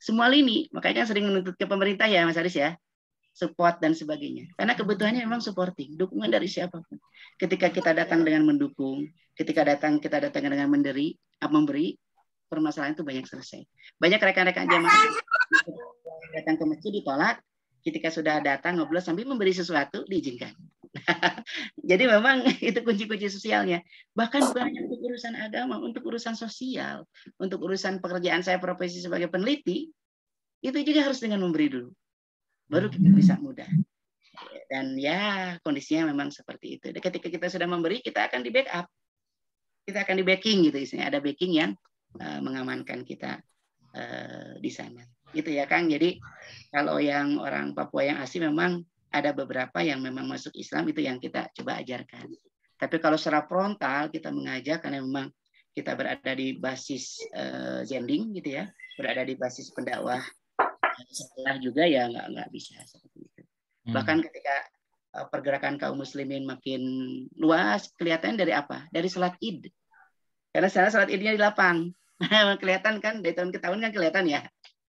Semua lini, makanya kan sering menuntut ke pemerintah ya Mas Aris ya, support dan sebagainya. Karena kebutuhannya memang supporting, dukungan dari siapapun. Ketika kita datang dengan mendukung, ketika kita datang dengan memberi, permasalahan itu banyak selesai. Banyak rekan-rekan jamaah datang ke masjid ditolak, ketika sudah datang ngobrol sambil memberi sesuatu diizinkan. Jadi memang itu kunci-kunci sosialnya. Bahkan bukan hanya untuk urusan agama, untuk urusan sosial, untuk urusan pekerjaan saya profesi sebagai peneliti, itu juga harus dengan memberi dulu. Baru kita bisa mudah. Dan ya kondisinya memang seperti itu. Ketika kita sudah memberi, kita akan di backup. kita akan di backing gitu istilahnya, ada backing yang mengamankan kita di sana gitu ya Kang. Jadi kalau yang orang Papua yang asli memang ada beberapa yang memang masuk Islam, itu yang kita coba ajarkan. Tapi kalau secara frontal kita mengajak karena memang kita berada di basis zending gitu ya, berada di basis pendakwah setelah juga ya nggak bisa seperti itu. Bahkan ketika pergerakan kaum muslimin makin luas, kelihatan dari apa? Dari sholat id. Karena sholat idnya di lapang. Kelihatan kan dari tahun ke tahun kan kelihatan ya.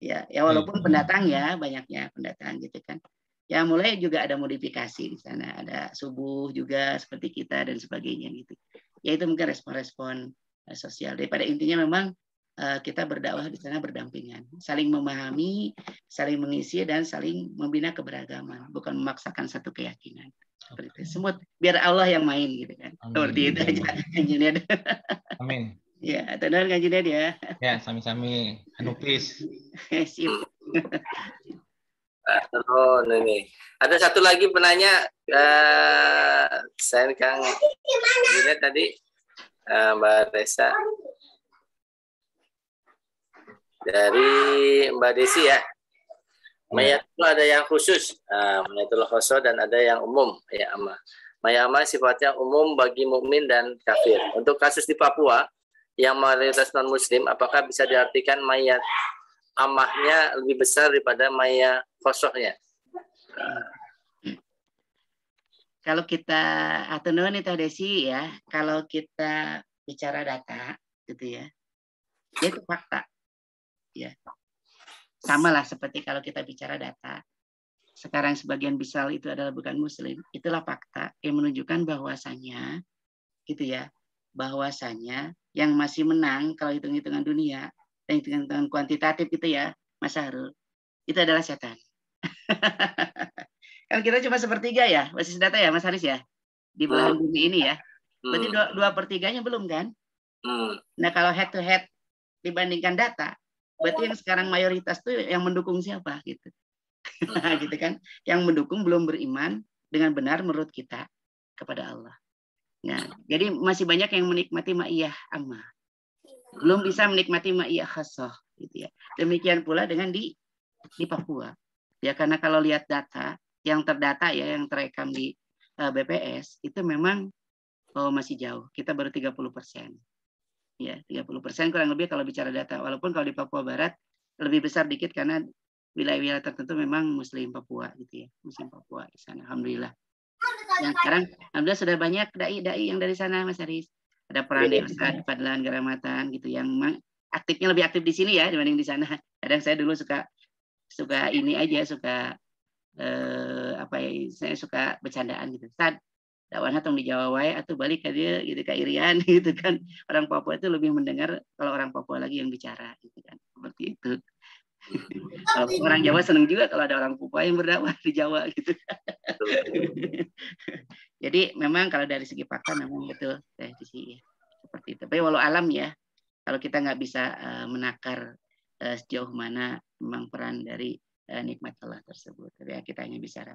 Ya walaupun pendatang ya, banyaknya pendatang gitu kan. Ya mulai juga ada modifikasi di sana, ada subuh juga seperti kita dan sebagainya gitu. Ya itu mungkin respon-respon sosial. Daripada intinya memang kita berdakwah di sana berdampingan, saling memahami, saling mengisi dan saling membina keberagaman, bukan memaksakan satu keyakinan. Seperti itu. Semut biar Allah yang main gitu kan. Amin. Seperti itu aja Kanjeng. Amin. Ya, tenang Kanjeng ya. Ya,
sami-sami. Anupis.
Sip.
Oh, ini. Ada satu lagi penanya, saya Kang Junet tadi, Mbak Resa. Dari Mbak Desi ya. Mayat itu ada yang khusus, mayatul khoso dan ada yang umum, ya amma. Mayat amma sifatnya umum bagi mukmin dan kafir. Untuk kasus di Papua yang mayoritas non muslim, apakah bisa diartikan mayat amahnya lebih besar daripada mayat khosohnya?
Kalau kita atenon itu Desi ya, kalau kita bicara data gitu ya, itu fakta. Ya, sama lah seperti kalau kita bicara data. Sekarang sebagian besar itu adalah bukan Muslim. Itulah fakta yang menunjukkan bahwasanya, gitu ya, bahwasanya yang masih menang kalau hitung-hitungan dunia dan hitung-hitungan kuantitatif itu ya, Mas Harul, itu adalah setan. Kan kita cuma sepertiga ya, basis data ya, Mas Haris ya, di belahan bumi ini ya. Berarti 2/3-nya belum kan? Nah kalau head to head dibandingkan data, berarti yang sekarang mayoritas tuh yang mendukung siapa gitu. Gitu kan. Yang mendukung belum beriman dengan benar menurut kita kepada Allah. Nah, jadi masih banyak yang menikmati ma'iyah amma. Belum bisa menikmati ma'iyah khassah gitu ya. Demikian pula dengan di Papua. Ya karena kalau lihat data yang terdata ya, yang terekam di BPS itu memang masih jauh. Kita baru 30%. Ya, 30% kurang lebih kalau bicara data. Walaupun kalau di Papua Barat lebih besar dikit karena wilayah-wilayah tertentu memang Muslim Papua gitu ya. Muslim Papua di sana. Alhamdulillah. Yang sekarang alhamdulillah sudah banyak dai-dai yang dari sana Mas Haris. Ada peran di Ustadz Fadlan Garamatan gitu yang memang aktifnya lebih aktif di sini ya dibanding di sana. Kadang saya dulu suka ini aja, suka saya suka bercandaan gitu. Ustadz dakwana tong di Jawa wae atau balik ke dia gitu ke Irian gitu kan. Orang Papua itu lebih mendengar kalau orang Papua lagi yang bicara gitu kan. Seperti itu. Kalau orang Jawa senang juga kalau ada orang Papua yang berdakwah di Jawa gitu. Jadi memang kalau dari segi fakta memang betul sih ya. Seperti itu. Tapi walau alam ya, kalau kita nggak bisa menakar sejauh mana memang peran dari nikmat Allah tersebut. Tapi ya, kita hanya bicara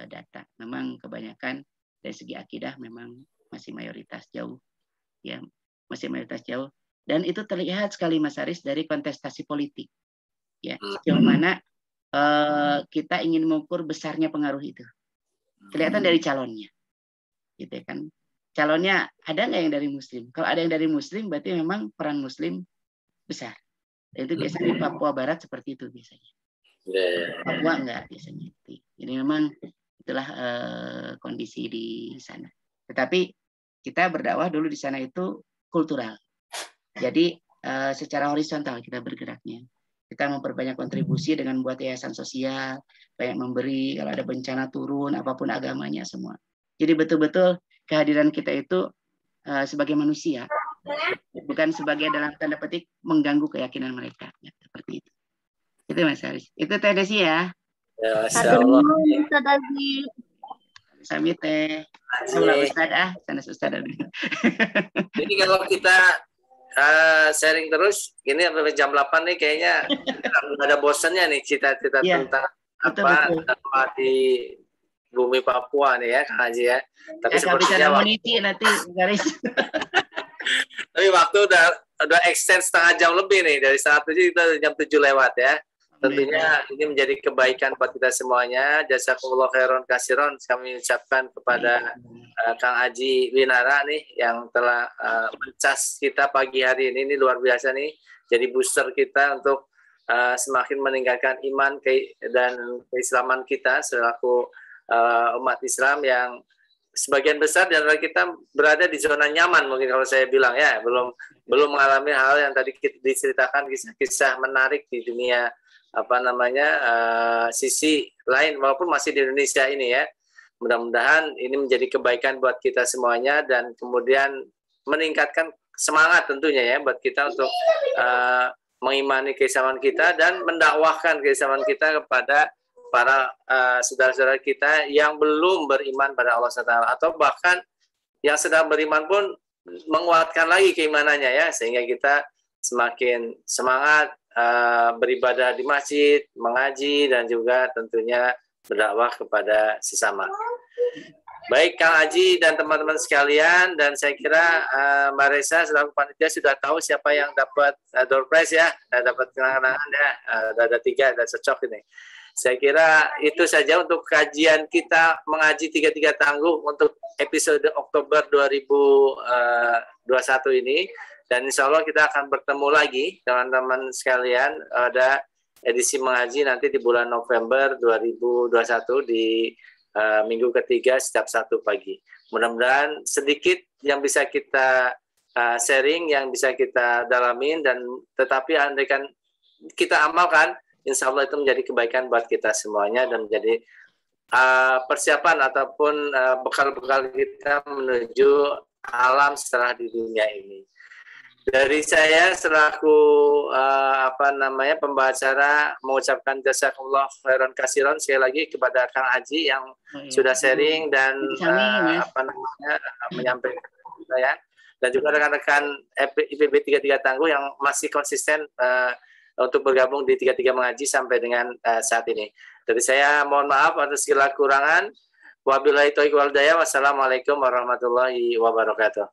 data. Memang kebanyakan dari segi akidah memang masih mayoritas jauh, ya masih mayoritas jauh, dan itu terlihat sekali Mas Haris dari kontestasi politik, ya sejauh mana kita ingin mengukur besarnya pengaruh itu, kelihatan dari calonnya, gitu kan? Calonnya ada nggak yang dari Muslim? Kalau ada yang dari Muslim, berarti memang peran Muslim besar. Dan itu biasanya di Papua Barat seperti itu biasanya. Papua enggak biasanya. Jadi memang itulah kondisi di sana. Tetapi kita berdakwah dulu di sana itu kultural. Jadi secara horizontal kita bergeraknya. Kita memperbanyak kontribusi dengan membuat yayasan sosial, banyak memberi, kalau ada bencana turun, apapun agamanya semua. Jadi betul-betul kehadiran kita itu sebagai manusia, bukan sebagai dalam tanda petik mengganggu keyakinan mereka. Ya, seperti itu. Itu Mas Haris. Itu Teh Desi ya.
Ya, Masyaallah.
Sami teh. Sama Ustaz sana Ustaz.
Jadi kalau kita sharing terus, ini sampai jam 8 nih kayaknya nggak ada bosannya nih cita-cita ya, tentang apa di bumi Papua nih ya Kang Haji ya. Tapi
sepertinya nanti garis.
Tapi waktu udah extend setengah jam lebih nih, dari setengah 7 kita jam 7 lewat ya. Tentunya ini menjadi kebaikan buat kita semuanya. Jazakumullah khairan katsiran kami ucapkan kepada Kang Aji Winara nih yang telah mencas kita pagi hari ini luar biasa nih. Jadi booster kita untuk semakin meningkatkan iman dan keislaman kita selaku umat Islam yang sebagian besar di antara kita berada di zona nyaman, mungkin kalau saya bilang ya, belum mengalami hal yang tadi diceritakan, kisah-kisah menarik di dunia sisi lain, walaupun masih di Indonesia ini ya. Mudah-mudahan ini menjadi kebaikan buat kita semuanya dan kemudian meningkatkan semangat tentunya ya buat kita untuk mengimani keislaman kita dan mendakwahkan keislaman kita kepada para saudara-saudara kita yang belum beriman pada Allah SWT, atau bahkan yang sedang beriman pun menguatkan lagi keimanannya ya, sehingga kita semakin semangat beribadah di masjid, mengaji, dan juga tentunya berdakwah kepada sesama. Baik Kang Aji dan teman-teman sekalian, dan saya kira Mbak Reza selaku panitia sudah tahu siapa yang dapat door prize ya, dapat kenangan ya, ada 3, ada cocok ini. Saya kira itu saja untuk kajian kita mengaji 33 tangguh untuk episode Oktober 2021 ini. Dan insya Allah kita akan bertemu lagi teman-teman sekalian ada edisi mengaji nanti di bulan November 2021 di minggu ketiga setiap Sabtu pagi. Mudah-mudahan sedikit yang bisa kita sharing, yang bisa kita dalamin, dan tetapi andaikan kita amalkan, insya Allah itu menjadi kebaikan buat kita semuanya dan menjadi persiapan ataupun bekal-bekal kita menuju alam setelah di dunia ini. Dari saya selaku pembacara mengucapkan jazakumullah khairan katsiran sekali lagi kepada Kang Aji yang sudah sharing dan menyampaikan saya, dan juga rekan-rekan IPB 33 Tangguh yang masih konsisten untuk bergabung di 33 mengaji sampai dengan saat ini. Dari saya mohon maaf atas segala kurangan. Wabillahi taufiq wal hidayah. Wassalamualaikum warahmatullahi wabarakatuh.